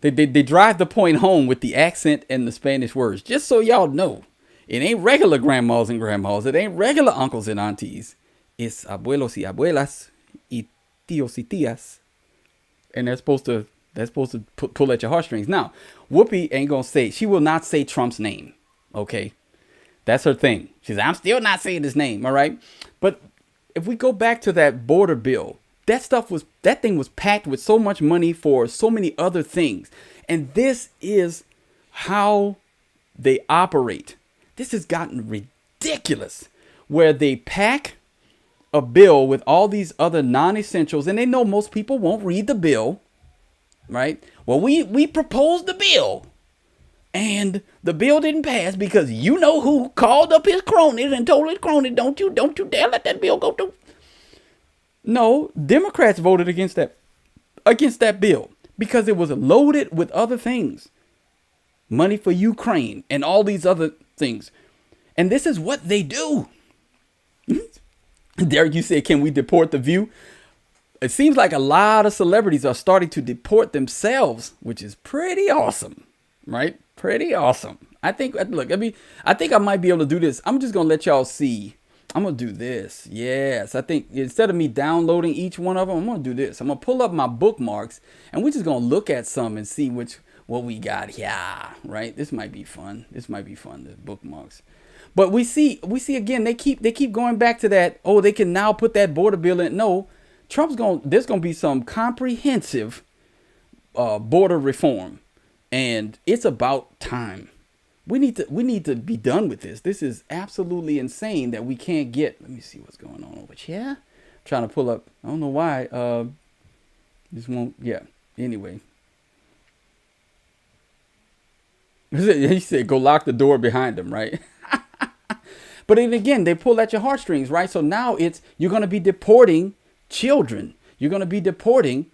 they drive the point home with the accent and the Spanish words, just so y'all know. It ain't regular grandmas and grandmas. It ain't regular uncles and aunties. It's abuelos y abuelas y tíos y tías. And they're supposed to pull at your heartstrings. Now, Whoopi ain't gonna say, she will not say Trump's name. Okay. That's her thing. She's I'm still not saying his name. All right. But if we go back to that border bill, that thing was packed with so much money for so many other things. And this is how they operate. This has gotten ridiculous, where they pack a bill with all these other non-essentials, and they know most people won't read the bill, right? Well, we proposed the bill, and the bill didn't pass because you know who called up his cronies and told his cronies, don't you dare let that bill go through. No, Democrats voted against that bill because it was loaded with other things. Money for Ukraine and all these other things. And this is what they do. Derek, you said, can we deport the View? It seems like a lot of celebrities are starting to deport themselves, which is pretty awesome, right? Pretty awesome. I think I might be able to do this. I'm just going to let y'all see. I'm going to do this. Yes, I think instead of me downloading each one of them, I'm going to do this. I'm going to pull up my bookmarks, and we're just going to look at some and see what we got here, right? This might be fun. The bookmarks. But we see again, they keep going back to that. Oh, they can now put that border bill in. No, there's going to be some comprehensive border reform, and it's about time. We need to be done with this. This is absolutely insane that we can't get. Let me see what's going on over here. I'm trying to pull up. I don't know why. This won't. Yeah. Anyway. He said, "Go lock the door behind them." Right. But then again, they pull at your heartstrings, right? So now you're going to be deporting children. You're going to be deporting.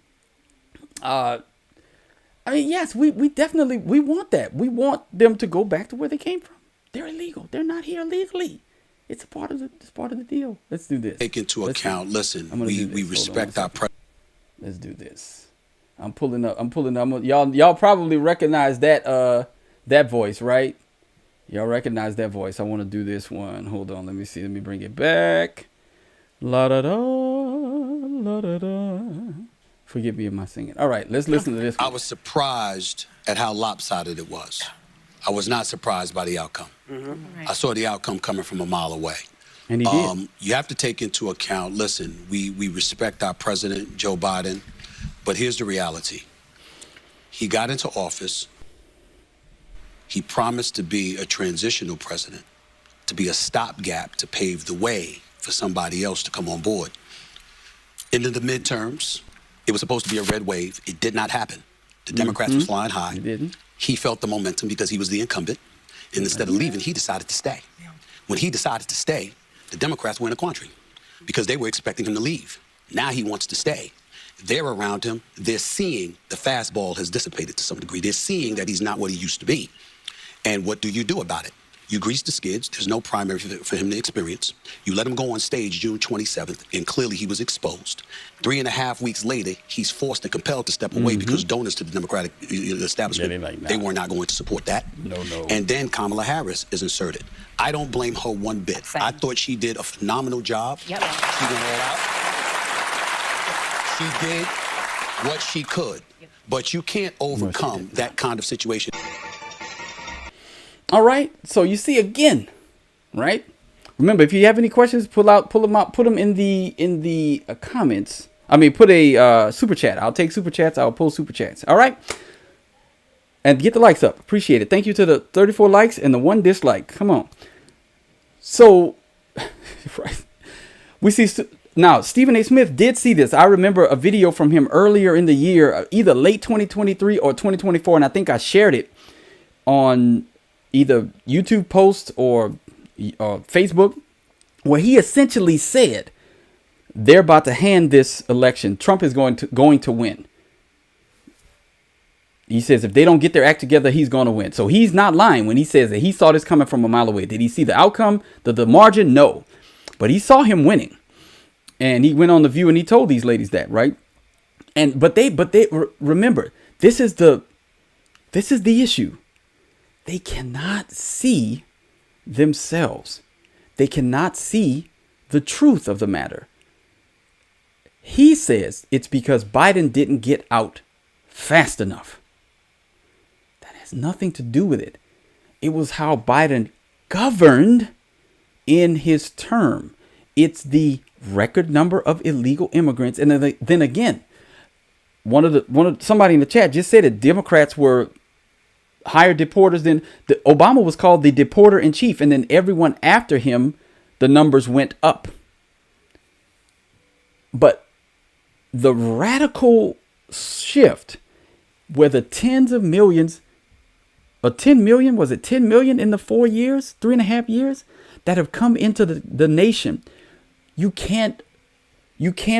Yes, we definitely want that. We want them to go back to where they came from. They're illegal. They're not here legally. It's part of the deal. Let's do this. Take into account. Listen, we respect our president. Let's do this. I'm pulling up. Y'all probably recognize that voice, right? Y'all recognize that voice. I want to do this one. Hold on. Let me see. Let me bring it back. La da da, la da da. Forgive me if my singing. All right, let's listen to this one. I was surprised at how lopsided it was. I was not surprised by the outcome. Mm-hmm. Right. I saw the outcome coming from a mile away. And he did. You have to take into account, listen, we respect our president, Joe Biden, but here's the reality. He got into office. He promised to be a transitional president, to be a stopgap to pave the way for somebody else to come on board. Into the midterms, it was supposed to be a red wave. It did not happen. The Democrats were flying high. He didn't. He felt the momentum because he was the incumbent. And instead of leaving, he decided to stay. When he decided to stay, the Democrats were in a quandary because they were expecting him to leave. Now he wants to stay. They're around him. They're seeing the fastball has dissipated to some degree. They're seeing that he's not what he used to be. And what do you do about it? You grease the skids. There's no primary for him to experience. You let him go on stage June 27th, and clearly he was exposed. 3.5 weeks later, he's forced and compelled to step away because donors to the Democratic establishment, they were not going to support that. No. And then Kamala Harris is inserted. I don't blame her one bit. Same. I thought she did a phenomenal job. Yep. She went all out. She did what she could. But you can't overcome that kind of situation. All right. So you see again, right? Remember, if you have any questions, pull them out, put them in the comments. I mean, put a super chat. I'll take super chats. I'll pull super chats. All right. And get the likes up. Appreciate it. Thank you to the 34 likes and the 1 dislike. Come on. So, right. We see now Stephen A. Smith did see this. I remember a video from him earlier in the year, either late 2023 or 2024, and I think I shared it on either YouTube post or Facebook, where he essentially said they're about to hand this election. Trump is going to win. He says if they don't get their act together, he's going to win. So he's not lying when he says that he saw this coming from a mile away. Did he see the outcome, the margin? No, but he saw him winning, and he went on The View and he told these ladies that, right? But they remember, this is the issue. They cannot see themselves. They cannot see the truth of the matter. He says it's because Biden didn't get out fast enough. That has nothing to do with it. It was how Biden governed in his term. It's the record number of illegal immigrants. And then again, somebody in the chat just said that Democrats were higher deporters than Obama was called the deporter in chief. And then everyone after him, the numbers went up. But the radical shift where the tens of millions, or 10 million, was it 10 million in the 4 years, 3.5 years that have come into the nation? You can't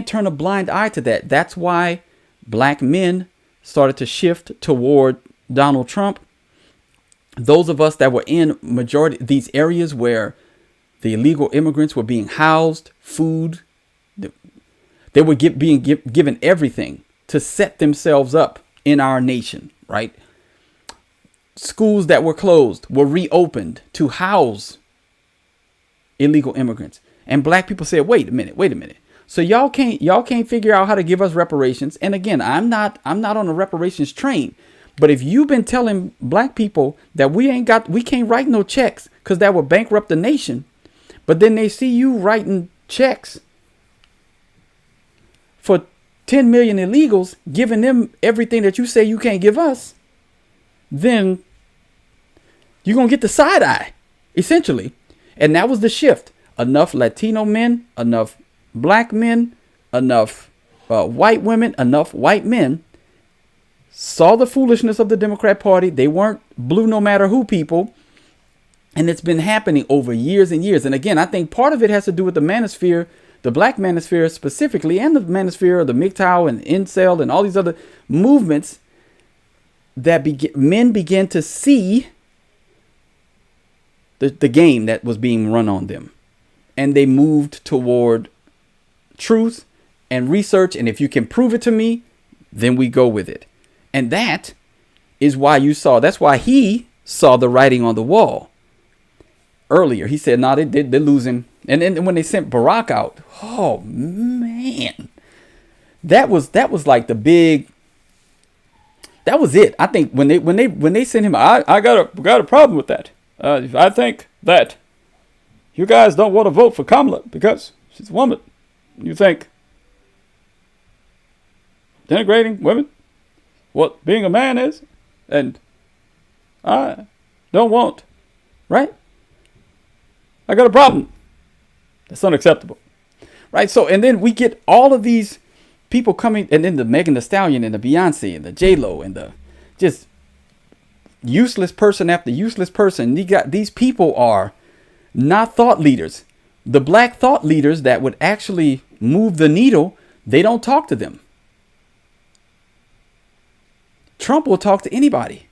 turn a blind eye to that. That's why black men started to shift toward Donald Trump. Those of us that were in majority these areas where the illegal immigrants were being housed, food, they were being given everything to set themselves up in our nation, right? Schools that were closed were reopened to house illegal immigrants. And black people said, wait a minute. So y'all can't figure out how to give us reparations. And again, I'm not on a reparations train. But if you've been telling black people that we can't write no checks because that would bankrupt the nation, but then they see you writing checks for 10 million illegals, giving them everything that you say you can't give us, then you're going to get the side eye, essentially. And that was the shift. Enough Latino men, enough black men, enough white women, enough white men saw the foolishness of the Democrat Party. They weren't blue no matter who people. And it's been happening over years and years. And again, I think part of it has to do with the manosphere, the black manosphere specifically, and the manosphere of the MGTOW and incel and all these other movements that men began to see the game that was being run on them. And they moved toward truth and research. And if you can prove it to me, then we go with it. And that is why that's why he saw the writing on the wall earlier. He said, no, they're losing. And then when they sent Barack out, oh man, that was like the big, that was it. I think when they sent him, I got a problem with that. I think that you guys don't want to vote for Kamala because she's a woman. You think denigrating women, what being a man is, and I don't want, right? I got a problem. That's unacceptable, right? So, and then we get all of these people coming, and then the Megan Thee Stallion and the Beyonce and the J-Lo and the just useless person after useless person. These people are not thought leaders. The black thought leaders that would actually move the needle, they don't talk to them. Trump will talk to anybody.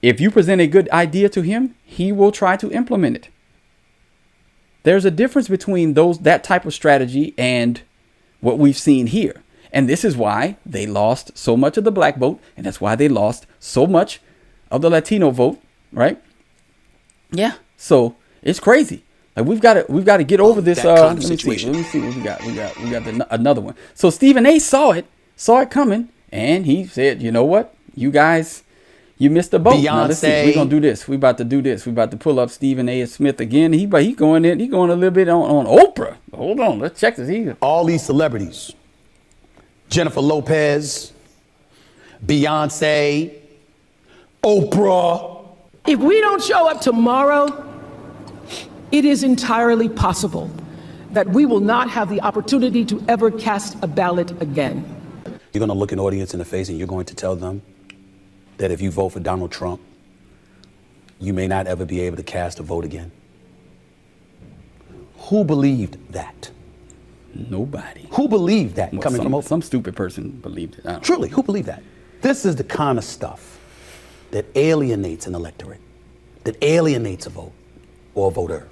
If you present a good idea to him, he will try to implement it. There's a difference between that type of strategy and what we've seen here. And this is why they lost so much of the black vote. And that's why they lost so much of the Latino vote. Right. Yeah. So it's crazy. Like we've got to get over this. Let me see what we got. We got another one. So Stephen A saw it coming. And he said, you know what? You guys, you missed the boat. Now, we're going to do this. We about to do this. We about to pull up Stephen A. Smith again. He going a little bit on Oprah. Hold on. Let's check this. All these celebrities, Jennifer Lopez, Beyonce, Oprah. If we don't show up tomorrow, it is entirely possible that we will not have the opportunity to ever cast a ballot again. You're going to look an audience in the face and you're going to tell them that if you vote for Donald Trump, you may not ever be able to cast a vote again. Who believed that? Nobody. Who believed that? Well, some stupid person believed it. Truly, who believed that? This is the kind of stuff that alienates an electorate, that alienates a vote or a voter.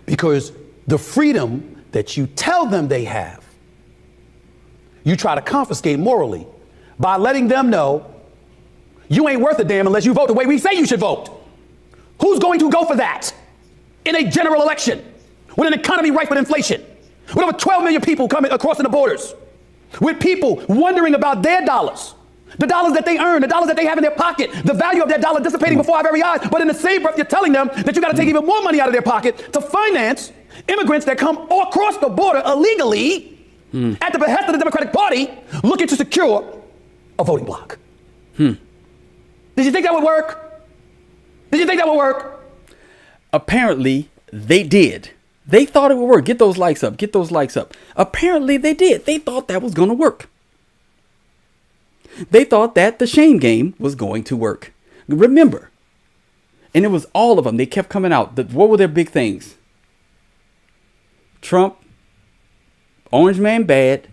Because the freedom that you tell them they have, you try to confiscate morally by letting them know you ain't worth a damn unless you vote the way we say you should vote. Who's going to go for that in a general election with an economy rife with inflation, with over 12 million people coming across the borders, with people wondering about their dollars, the dollars that they earn, the dollars that they have in their pocket, the value of their dollar dissipating before our very eyes. But in the same breath, you're telling them that you got to take even more money out of their pocket to finance immigrants that come across the border illegally at the behest of the Democratic Party looking to secure a voting bloc. Did you think that would work? Did you think that would work? Apparently, they did. They thought it would work. Get those likes up. Get those likes up. Apparently, they did. They thought that was going to work. They thought that the shame game was going to work. Remember, and it was all of them. They kept coming out. What were their big things? Trump, Orange Man bad,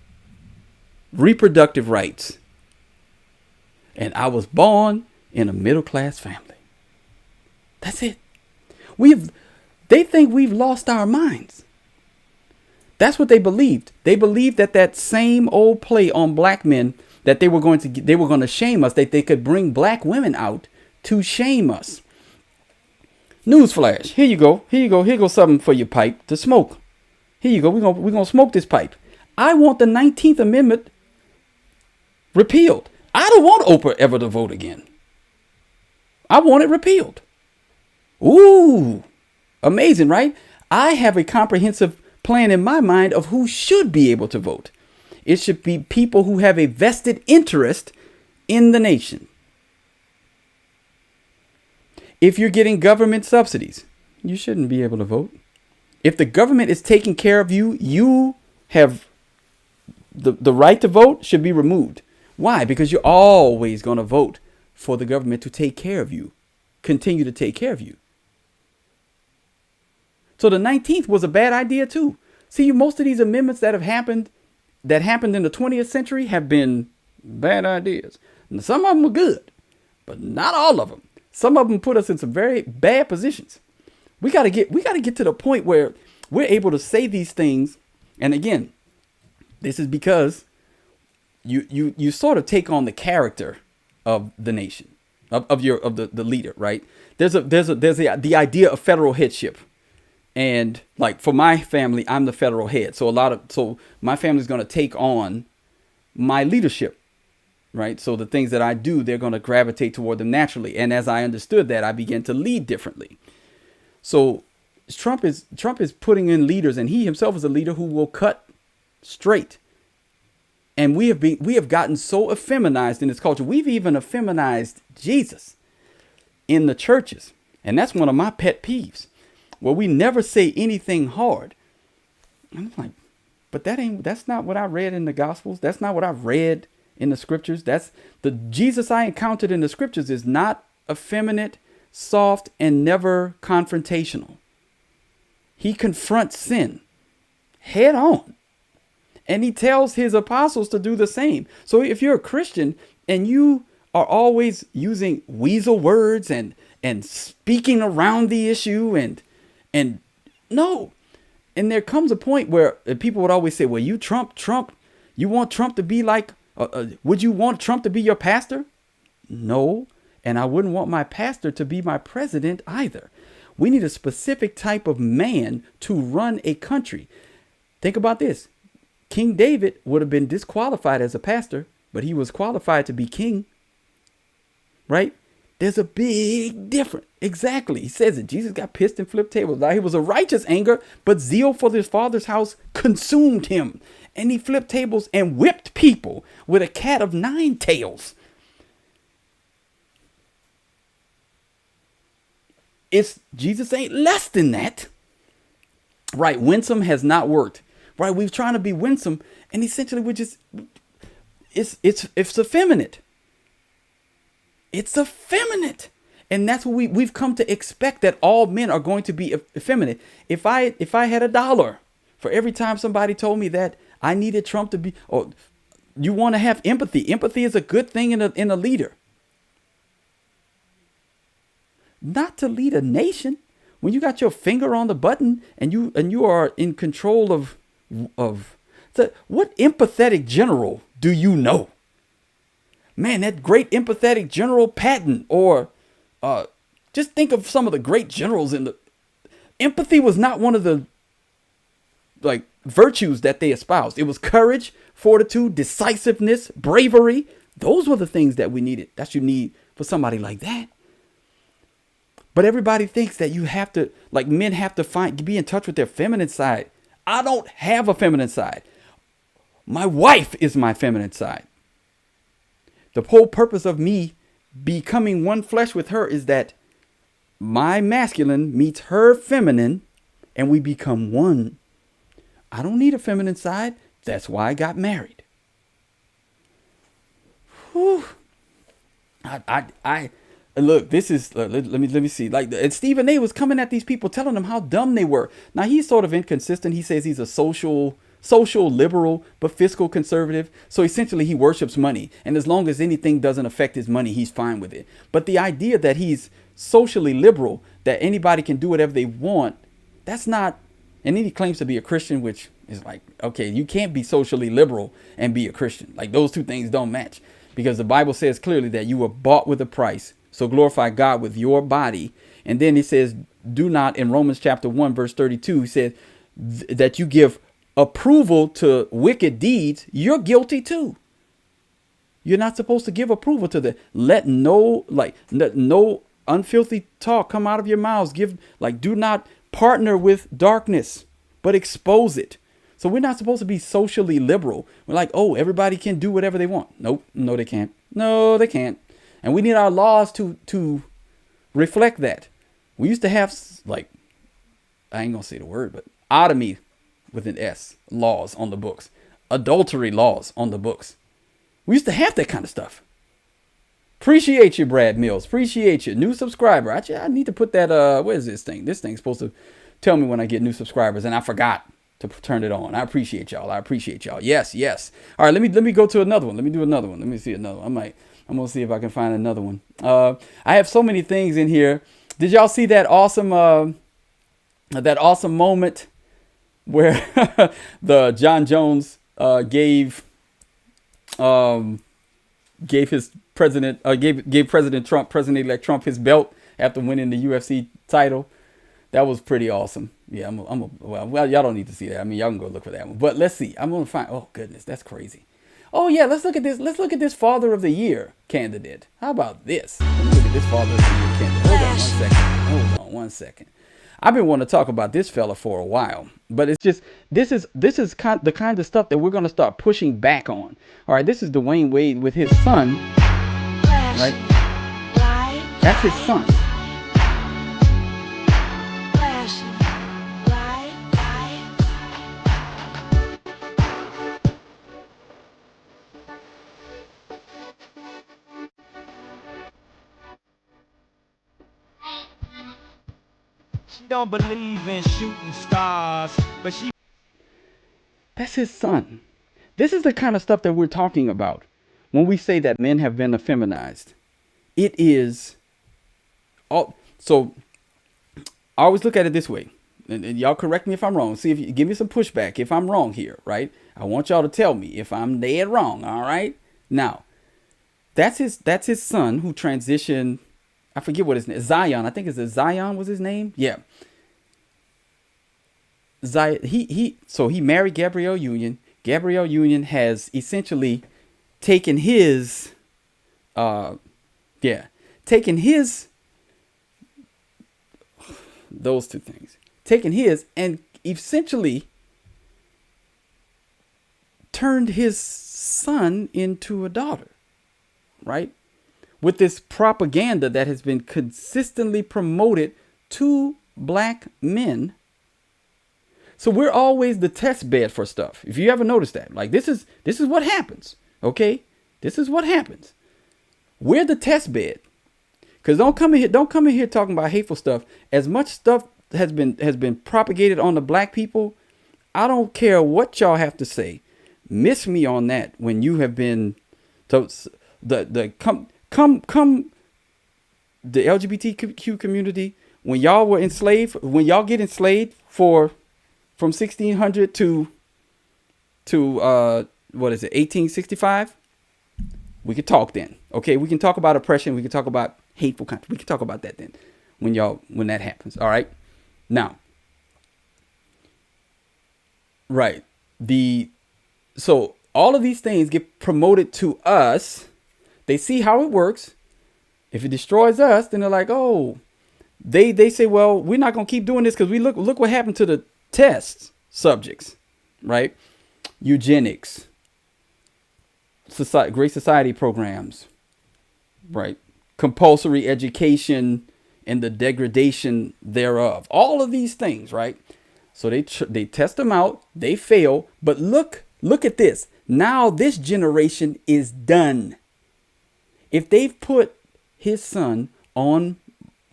reproductive rights. And I was born in a middle-class family. That's it. They think we've lost our minds. That's what they believed. They believed that that same old play on black men, that they were going to shame us, that they could bring black women out to shame us. Newsflash. Here you go. Here you go. Here goes something for your pipe to smoke. Here you go. We're gonna smoke this pipe. I want the 19th Amendment repealed. I don't want Oprah ever to vote again. I want it repealed. Ooh, amazing, right? I have a comprehensive plan in my mind of who should be able to vote. It should be people who have a vested interest in the nation. If you're getting government subsidies, you shouldn't be able to vote. If the government is taking care of you, you have the right to vote should be removed. Why? Because you're always going to vote for the government to take care of you, continue to take care of you. So the 19th was a bad idea too. See, most of these amendments that happened in the 20th century have been bad ideas. And some of them were good, but not all of them. Some of them put us in some very bad positions. We got to get to the point where we're able to say these things. And again, this is because you sort of take on the character of the nation, of the leader, right? There's the idea of federal headship. And like for my family, I'm the federal head. So my family's going to take on my leadership, right? So the things that I do, they're going to gravitate toward them naturally. And as I understood that, I began to lead differently. So Trump is putting in leaders, and he himself is a leader who will cut straight. And we have gotten so effeminized in this culture. We've even effeminized Jesus in the churches. And that's one of my pet peeves. Well, we never say anything hard. And I'm like, but that's not what I read in the Gospels. That's not what I've read in the scriptures. That's the Jesus I encountered in the scriptures is not effeminate, soft, and never confrontational. He confronts sin head on. And he tells his apostles to do the same. So if you're a Christian and you are always using weasel words and speaking around the issue and no. And there comes a point where people would always say, well, you Trump, you want Trump to be like, would you want Trump to be your pastor? No. And I wouldn't want my pastor to be my president either. We need a specific type of man to run a country. Think about this. King David would have been disqualified as a pastor, but he was qualified to be king, right? There's a big difference. Exactly. He says it. Jesus got pissed and flipped tables. Now, he was a righteous anger, but zeal for his father's house consumed him. And he flipped tables and whipped people with a cat of 9 tails. Jesus ain't less than that. Right. Winsome has not worked. Right. We're trying to be winsome. And essentially it's effeminate. It's effeminate. And that's what we've come to expect, that all men are going to be effeminate. If I had $1 for every time somebody told me that I needed Trump to be, or you want to have empathy. Empathy is a good thing in a leader. Not to lead a nation. When you got your finger on the button and you are in control of what empathetic general do you know? Man, that great empathetic General Patton or Just think of some of the great generals in the empathy was not one of the like virtues that they espoused. It was courage, fortitude, decisiveness, bravery. Those were the things that we needed. That you need for somebody like that. But everybody thinks that you have to, like men have to be in touch with their feminine side. I don't have a feminine side. My wife is my feminine side. The whole purpose of me becoming one flesh with her is that my masculine meets her feminine and we become one. I don't need a feminine side. That's why I got married. Whew. I look, this is, let me see. Like, and Stephen A was coming at these people, telling them how dumb they were. Now he's sort of inconsistent. He says he's a social liberal, but fiscal conservative. So essentially he worships money. And as long as anything doesn't affect his money, he's fine with it. But the idea that he's socially liberal, that anybody can do whatever they want, that's not, and then he claims to be a Christian, which is like, okay, you can't be socially liberal and be a Christian. Like those two things don't match, because the Bible says clearly that you were bought with a price. So glorify God with your body. And then he says, do not, in Romans chapter 1, verse 32, he said that you give approval to wicked deeds. You're guilty too. You're not supposed to give approval to let no unfilthy talk come out of your mouths. Do not partner with darkness, but expose it. So we're not supposed to be socially liberal. We're like, oh, everybody can do whatever they want. Nope. No, they can't. No, they can't. And we need our laws to reflect that. We used to have, like, I ain't gonna say the word, but sodomy with an S laws on the books, adultery laws on the books. We used to have that kind of stuff. Appreciate you, Brad Mills. Appreciate you. New subscriber. I need to put that, what is this thing? This thing's supposed to tell me when I get new subscribers, and I forgot to turn it on. I appreciate y'all. Yes, yes. All right, let me go to another one. Let me do another one. Let me see another one. I'm gonna see if I can find another one. I have so many things in here. Did y'all see that awesome moment where the John Jones gave President-elect Trump his belt after winning the UFC title? That was pretty awesome. Yeah, well, y'all don't need to see that. I mean, y'all can go look for that one. But let's see. I'm gonna find. Oh goodness, that's crazy. Oh yeah, let's look at this. Let's look at this Father of the Year candidate. How about this? Let me look at this Father of the Year candidate. Hold on one second. I've been wanting to talk about this fella for a while, but it's just this is the kind of stuff that we're gonna start pushing back on. All right, this is Dwayne Wade with his son. Right, that's his son. Don't believe in shooting stars, but that's his son. This is the kind of stuff that we're talking about when we say that men have been effeminized. It is all. So I always look at it this way, and y'all correct me if I'm wrong. See if you give me some pushback if I'm wrong here, right? I want y'all to tell me if I'm dead wrong. All right. Now, that's his son who transitioned. I forget what his name is. Zion. I think it's Zion was his name. Yeah. So he married Gabrielle Union. Gabrielle Union has essentially taken his those two things. Taken his and essentially turned his son into a daughter. Right? With this propaganda that has been consistently promoted to black men. So we're always the test bed for stuff. If you ever noticed that, like this is what happens. Okay. This is what happens. We're the test bed. Cause don't come in here talking about hateful stuff. As much stuff has been propagated on the black people. I don't care what y'all have to say. Miss me on that when you have been come the LGBTQ community, when y'all were enslaved, when y'all get enslaved from 1600 to 1865, we could talk then. Okay, we can talk about oppression, we can talk about hateful content, we can talk about that then. when that happens. All right. Now, right. So all of these things get promoted to us. They see how it works. If it destroys us, then they're like, oh, they say, well, we're not going to keep doing this because we look what happened to the test subjects, right? Eugenics, Great Society programs, right? Compulsory education and the degradation thereof. All of these things, right? So they test them out, they fail, but look at this. Now this generation is done. If they've put his son on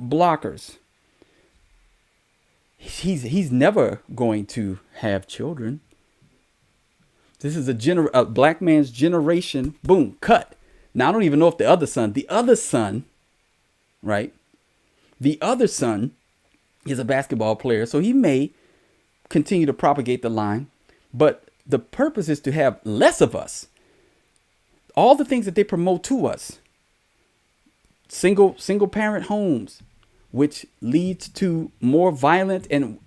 blockers, he's never going to have children. This is a black man's generation. Boom, cut. Now I don't even know if the other son, right? The other son is a basketball player, so he may continue to propagate the line, but the purpose is to have less of us. All the things that they promote to us, single parent homes, which leads to more violent and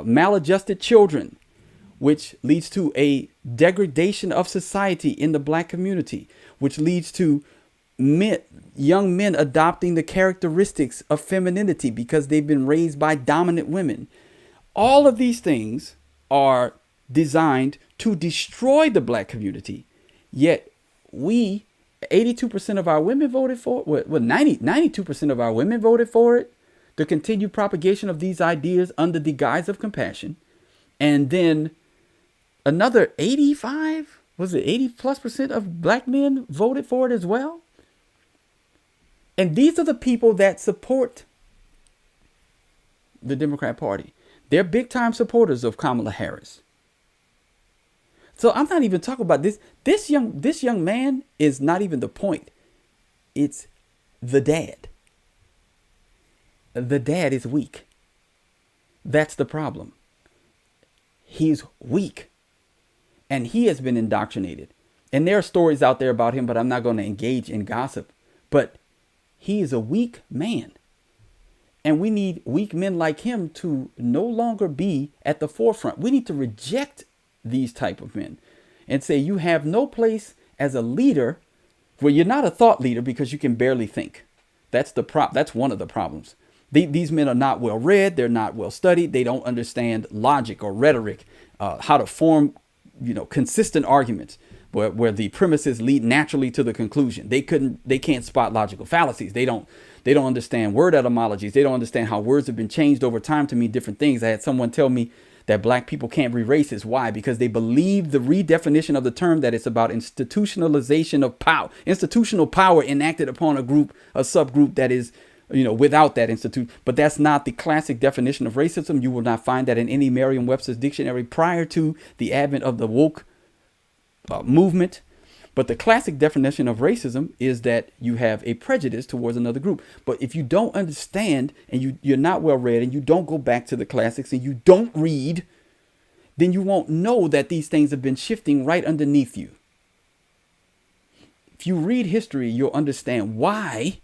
maladjusted children, which leads to a degradation of society in the black community, which leads to young men adopting the characteristics of femininity because they've been raised by dominant women. All of these things are designed to destroy the black community. Yet 82% of our women voted for it. Well, 92% of our women voted for it. The continued propagation of these ideas under the guise of compassion. And then another 80 plus percent of black men voted for it as well. And these are the people that support the Democrat Party. They're big time supporters of Kamala Harris. So I'm not even talking about this. This young man is not even the point. It's the dad. The dad is weak. That's the problem. He's weak. And he has been indoctrinated. And there are stories out there about him, but I'm not going to engage in gossip. But he is a weak man. And we need weak men like him to no longer be at the forefront. We need to reject these type of men and say you have no place as a leader. Well, you're not a thought leader because you can barely think. That's one of the problems. These men are not well read. They're not well studied. They don't understand logic or rhetoric, how to form, consistent arguments where the premises lead naturally to the conclusion. They can't spot logical fallacies. They don't understand word etymologies. They don't understand how words have been changed over time to mean different things. I had someone tell me that black people can't be racist. Why? Because they believe the redefinition of the term that it's about institutionalization of power, institutional power enacted upon a subgroup that is, without that institute. But that's not the classic definition of racism. You will not find that in any Merriam-Webster's dictionary prior to the advent of the woke movement. But the classic definition of racism is that you have a prejudice towards another group. But if you don't understand and you're not well read and you don't go back to the classics and you don't read, then you won't know that these things have been shifting right underneath you. If you read history, you'll understand why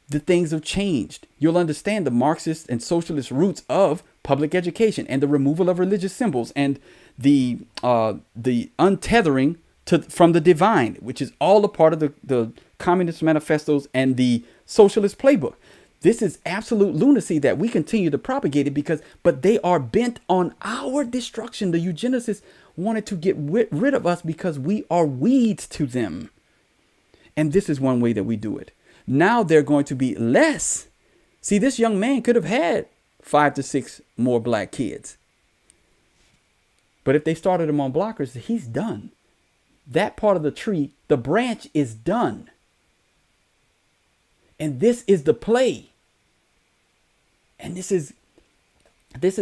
the things have changed. You'll understand the Marxist and socialist roots of public education and the removal of religious symbols and the untethering from the divine, which is all a part of the communist manifestos and the socialist playbook. This is absolute lunacy that we continue to propagate it but they are bent on our destruction. The eugenicists wanted to get rid of us because we are weeds to them. And this is one way that we do it. Now they're going to be less. See, this young man could have had 5 to 6 more black kids. But if they started him on blockers, he's done. That part of the tree, the branch is done. And this is the play. And this is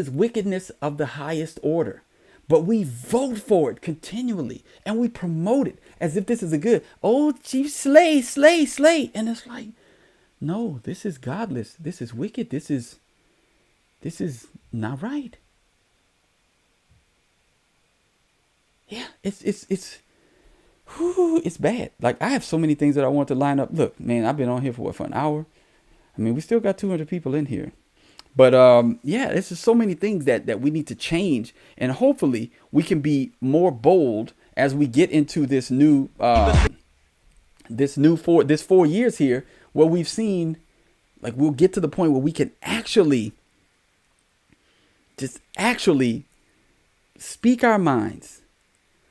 wickedness of the highest order. But we vote for it continually and we promote it as if this is a good, oh, chief, slay, slay, slay. And it's like, no, this is godless. This is wicked. This is not right. Yeah, it's bad. Like, I have so many things that I want to line up. Look, man, I've been on here for an hour. I mean, we still got 200 people in here. But yeah, there's just so many things that we need to change, and hopefully we can be more bold as we get into this new 4 years here, where we've seen, like, we'll get to the point where we can actually speak our minds.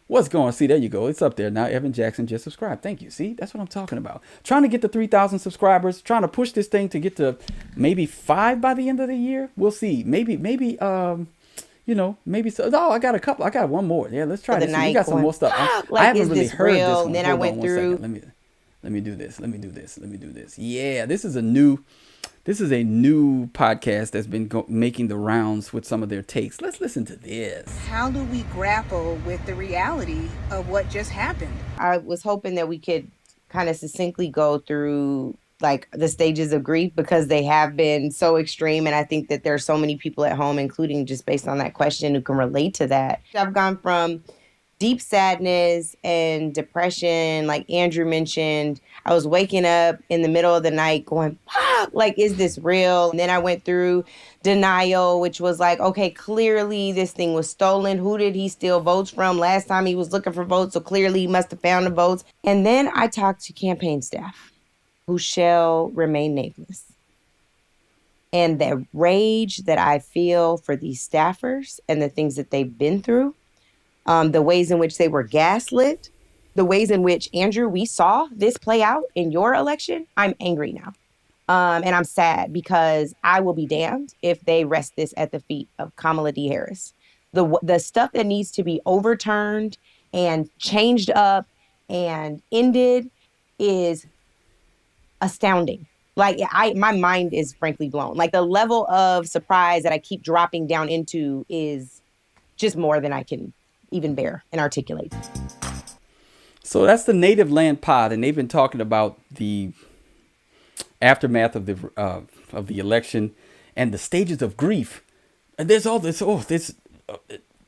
What's going on? See, there you go. It's up there now. Evan Jackson just subscribed. Thank you. See, that's what I'm talking about. Trying to get to 3,000 subscribers. Trying to push this thing to get to maybe 5 by the end of the year. We'll see. Maybe. Maybe. So. Oh, I got a couple. I got one more. Yeah, let's try this. We got some more stuff. Like, I haven't really heard real? this one. Then Hold I went on through. Let me do this. Let me do this. Yeah, this is a new podcast that's been making the rounds with some of their takes. Let's listen to this. How do we grapple with the reality of what just happened? I was hoping that we could kind of succinctly go through like the stages of grief, because they have been so extreme. And I think that there are so many people at home, including just based on that question, who can relate to that. I've gone from deep sadness and depression, like Andrew mentioned. I was waking up in the middle of the night going, fuck, like, is this real? And then I went through denial, which was like, okay, clearly this thing was stolen. Who did he steal votes from? Last time he was looking for votes, so clearly he must have found the votes. And then I talked to campaign staff who shall remain nameless. And the rage that I feel for these staffers and the things that they've been through, the ways in which they were gaslit, the ways in which, Andrew, we saw this play out in your election. I'm angry now. And I'm sad, because I will be damned if they rest this at the feet of Kamala D. Harris. The stuff that needs to be overturned and changed up and ended is astounding. Like, my mind is frankly blown. Like, the level of surprise that I keep dropping down into is just more than I can even bear and articulate. So that's the Native Land Pod, and they've been talking about the aftermath of the election and the stages of grief. And there's all this.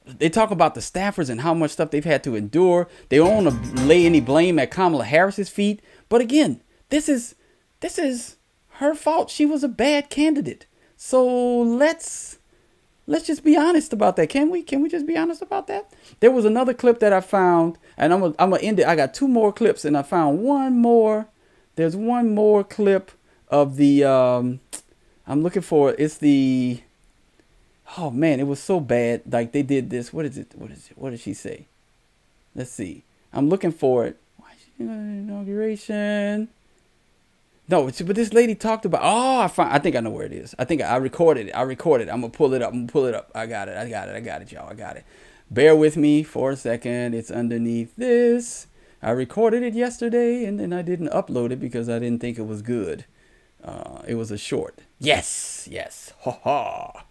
They talk about the staffers and how much stuff they've had to endure. They don't want to lay any blame at Kamala Harris's feet. But again, this is her fault. She was a bad candidate. So let's just be honest about that. Can we just be honest about that? There was another clip that I found, and I'm gonna end it. I got 2 more clips, and I found one more. There's one more clip of the I'm looking for it. It's the, oh man, it was so bad. Like, they did this. What is it? What did she say? Let's see. I'm looking for it. Why is she doing an inauguration? No, but this lady talked about, I think I know where it is. I think I recorded it. I'm going to pull it up. I got it, y'all. I got it. Bear with me for a second. It's underneath this. I recorded it yesterday, and then I didn't upload it because I didn't think it was good. It was a short. Yes. Ha ha.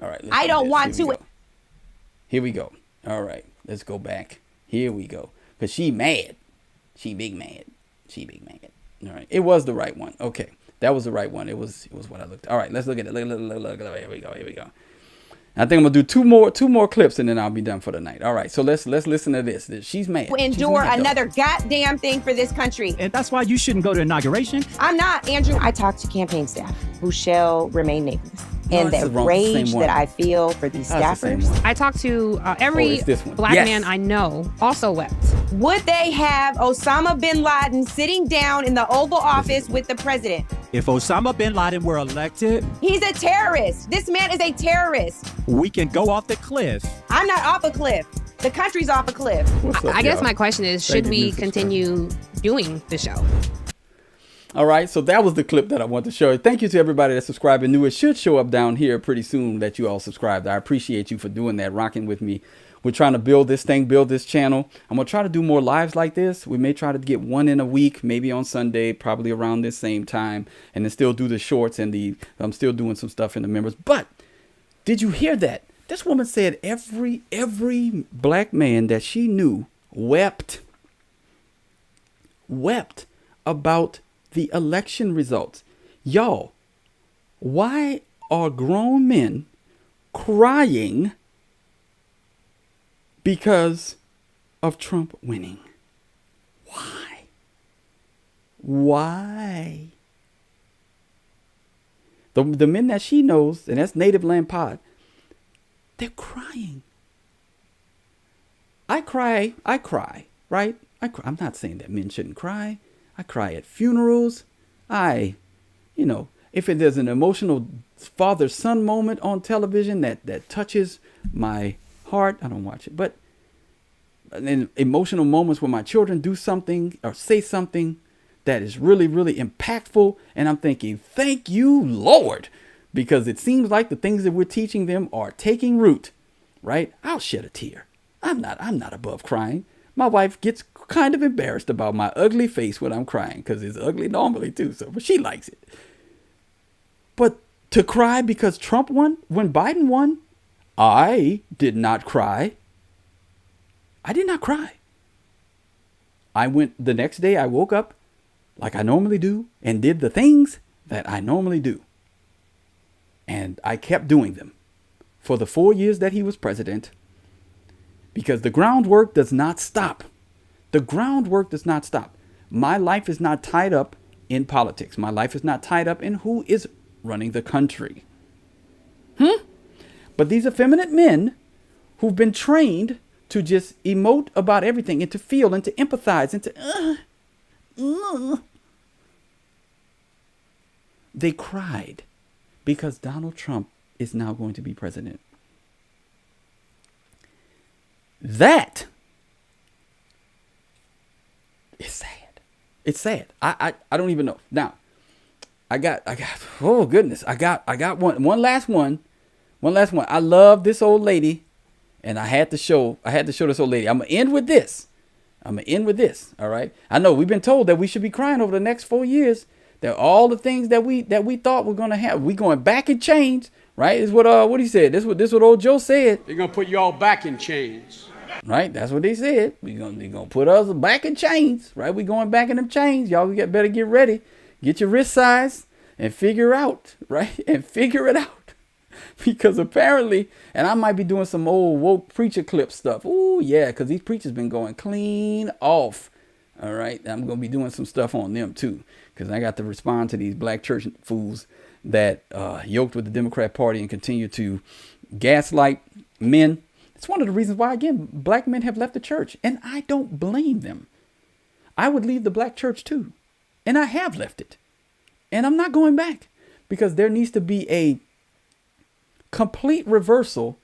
All right. I don't want to. Here we go. All right. Let's go back. Here we go. Because she mad. She big mad. All right. It was the right one. Okay. That was the right one. It was what I looked at. All right. Let's look at it. Look. Here we go. I think I'm going to do two more clips, and then I'll be done for the night. All right. So let's listen to this. She's mad. Endure another goddamn thing for this country. And that's why you shouldn't go to inauguration. I'm not, Andrew. I talked to campaign staff who shall remain nameless. And the rage that I feel for these staffers. I talked to every black man I know also wept. Would they have Osama bin Laden sitting down in the Oval Office with the president? If Osama bin Laden were elected, he's a terrorist. This man is a terrorist. We can go off the cliff. I'm not off a cliff. The country's off a cliff. I guess my question is, should we continue doing the show? All right, so that was the clip that I want to show you. Thank you to everybody that subscribed and knew it should show up down here pretty soon that you all subscribed. I appreciate you for doing that, rocking with me. We're trying to build this thing, build this channel. I'm going to try to do more lives like this. We may try to get one in a week, maybe on Sunday, probably around this same time, and then still do the shorts and I'm still doing some stuff in the members. But did you hear that? This woman said every black man that she knew wept about the election results. Y'all, why are grown men crying because of Trump winning? Why? The men that she knows, and that's Native Land Pod, they're crying. I cry, right? I'm not saying that men shouldn't cry. I cry at funerals. If there's an emotional father-son moment on television that touches my heart, I don't watch it. But in emotional moments when my children do something or say something that is really, really impactful, and I'm thinking, thank you, Lord, because it seems like the things that we're teaching them are taking root, right? I'll shed a tear. I'm not above crying. My wife gets kind of embarrassed about my ugly face when I'm crying, because it's ugly normally too, but she likes it. But to cry because Trump won, when Biden won, I did not cry. I did not cry. The next day I woke up like I normally do and did the things that I normally do. And I kept doing them for the 4 years that he was president, because the groundwork does not stop. The groundwork does not stop. My life is not tied up in politics. My life is not tied up in who is running the country. But these effeminate men who've been trained to just emote about everything and to feel and to empathize and to they cried because Donald Trump is now going to be president. That is sad. It's sad. I don't even know. Now, I got oh goodness. I got one last one. I love this old lady, and I had to show this old lady. I'm gonna end with this. All right. I know we've been told that we should be crying over the next 4 years. That all the things that we thought we're gonna have, we going back in chains, right? Is what he said. This what old Joe said. They're gonna put you all back in chains. Right, that's what they said. They gonna put us back in chains, right? We going back in them chains. Y'all better get ready. Get your wrist size and figure out, right? And figure it out. Because apparently, and I might be doing some old woke preacher clip stuff. Ooh, yeah, because these preachers been going clean off. All right, I'm going to be doing some stuff on them too, because I got to respond to these black church fools that yoked with the Democrat Party and continue to gaslight men. It's one of the reasons why, again, black men have left the church, and I don't blame them. I would leave the black church too, and I have left it, and I'm not going back, because there needs to be a complete reversal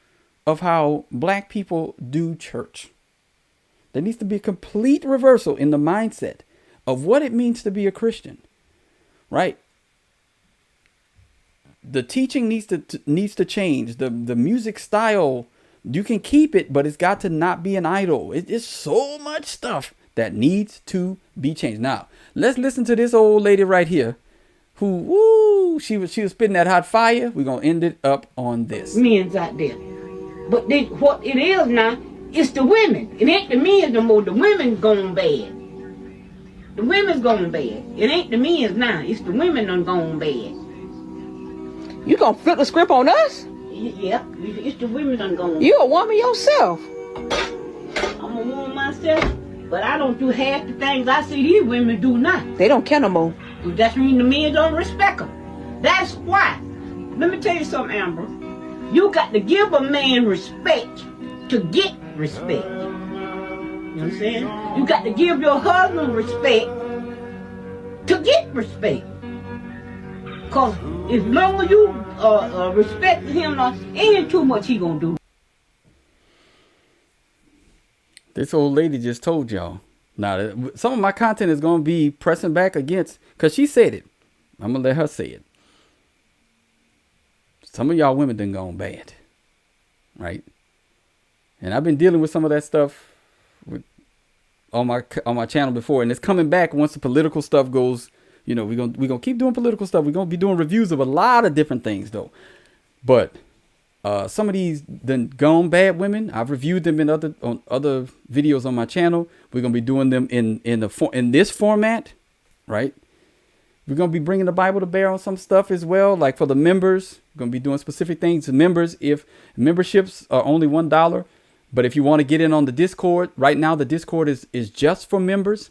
of how black people do church. There needs to be a complete reversal in the mindset of what it means to be a Christian, right? The teaching needs to change. The music style, you can keep it, but it's got to not be an idol. It's so much stuff that needs to be changed. Now, let's listen to this old lady right here who, she was spitting that hot fire. We're going to end it up on this. Men's out there. But what it is now, it's the women. It ain't the men no more. The women going bad. The women's going bad. It ain't the men's now. It's the women done gone bad. You gonna flip the script on us? Yeah, it's the women done gone bad. You a woman yourself. I'm a woman myself, but I don't do half the things I see these women do now. They don't care no more. That's mean the men don't respect them. That's why. Let me tell you something, Amber. You got to give a man respect to get respect. You understand? You got to give your husband respect to get respect. Because as long as you respect him, ain't too much he gonna do. This old lady just told y'all. Now, some of my content is going to be pressing back against, because she said it. I'm going to let her say it. Some of y'all women done gone bad. Right? And I've been dealing with some of that stuff on my channel before, and it's coming back once the political stuff goes. You know, we're gonna keep doing political stuff. We're gonna be doing reviews of a lot of different things though. But some of these done gone bad women, I've reviewed them on other videos on my channel. We're gonna be doing them in this format, right? We're gonna be bringing the Bible to bear on some stuff as well, like for the members. We're gonna be doing specific things to members. If memberships are only $1, but if you want to get in on the Discord, right now the Discord is just for members.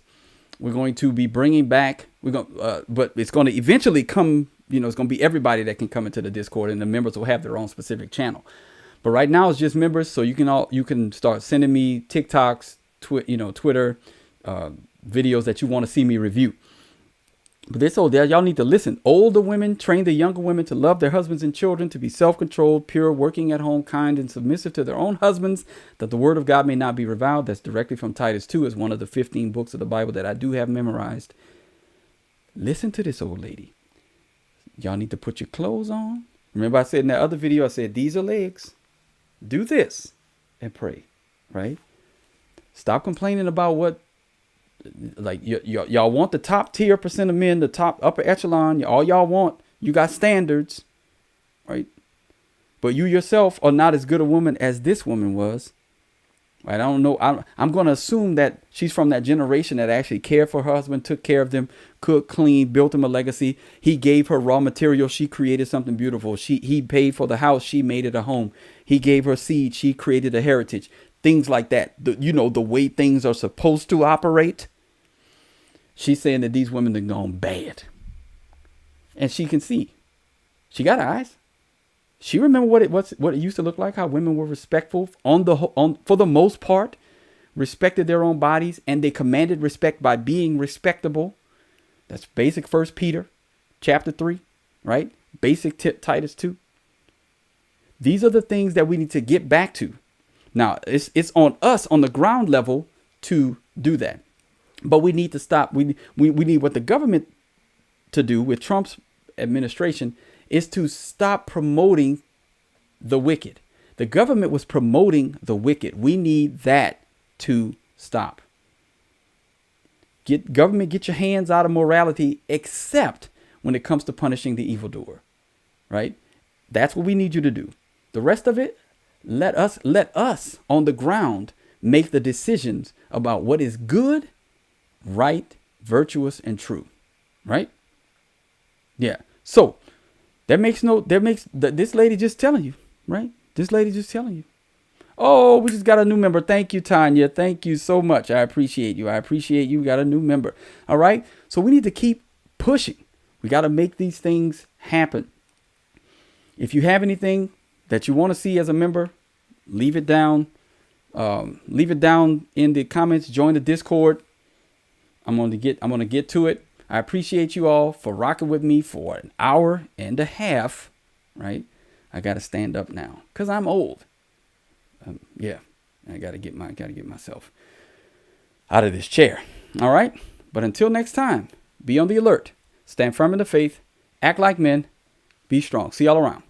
We're going to be bringing back. But it's going to eventually come it's going to be everybody that can come into the Discord, and the members will have their own specific channel. But right now it's just members. So you can start sending me TikToks, Twitter, videos that you want to see me review. But this old dad, y'all need to listen. Older women train the younger women to love their husbands and children, to be self-controlled, pure, working at home, kind, and submissive to their own husbands, that the word of God may not be reviled. That's directly from Titus 2, is one of the 15 books of the Bible that I do have memorized. Listen to this old lady. Y'all need to put your clothes on. Remember I said in that other video, I said, these are legs. Do this and pray, right? Stop complaining about what, like, y'all want the top tier percent of men, the top upper echelon. All y'all want, you got standards, right? But you yourself are not as good a woman as this woman was. Right? I don't know. I'm going to assume that she's from that generation that actually cared for her husband, took care of them, cooked, cleaned, built him a legacy. He gave her raw material. She created something beautiful. He paid for the house. She made it a home. He gave her seed. She created a heritage. Things like that. The way things are supposed to operate. She's saying that these women are gone bad. And she can see. She got eyes. She remember what it used to look like, how women were respectful for the most part, respected their own bodies, and they commanded respect by being respectable. That's basic 1 Peter chapter 3, right? Basic Titus 2. These are the things that we need to get back to. Now, it's on us on the ground level to do that. But we need to stop. We need what the government to do with Trump's administration is to stop promoting the wicked. The government was promoting the wicked. We need that to stop. Get your hands out of morality, except when it comes to punishing the evildoer, right? That's what we need you to do. The rest of it, let us on the ground make the decisions about what is good, right, virtuous, and true, right? Yeah. So this lady just telling you, right? This lady just telling you. Oh, we just got a new member. Thank you, Tanya. Thank you so much. I appreciate you. We got a new member. All right. So we need to keep pushing. We got to make these things happen. If you have anything that you want to see as a member, leave it down. Leave it down in the comments. Join the Discord. I'm going to get to it. I appreciate you all for rocking with me for an hour and a half, right? I got to stand up now because I'm old. Yeah, I got to get myself out of this chair. All right. But until next time, be on the alert. Stand firm in the faith. Act like men. Be strong. See y'all around.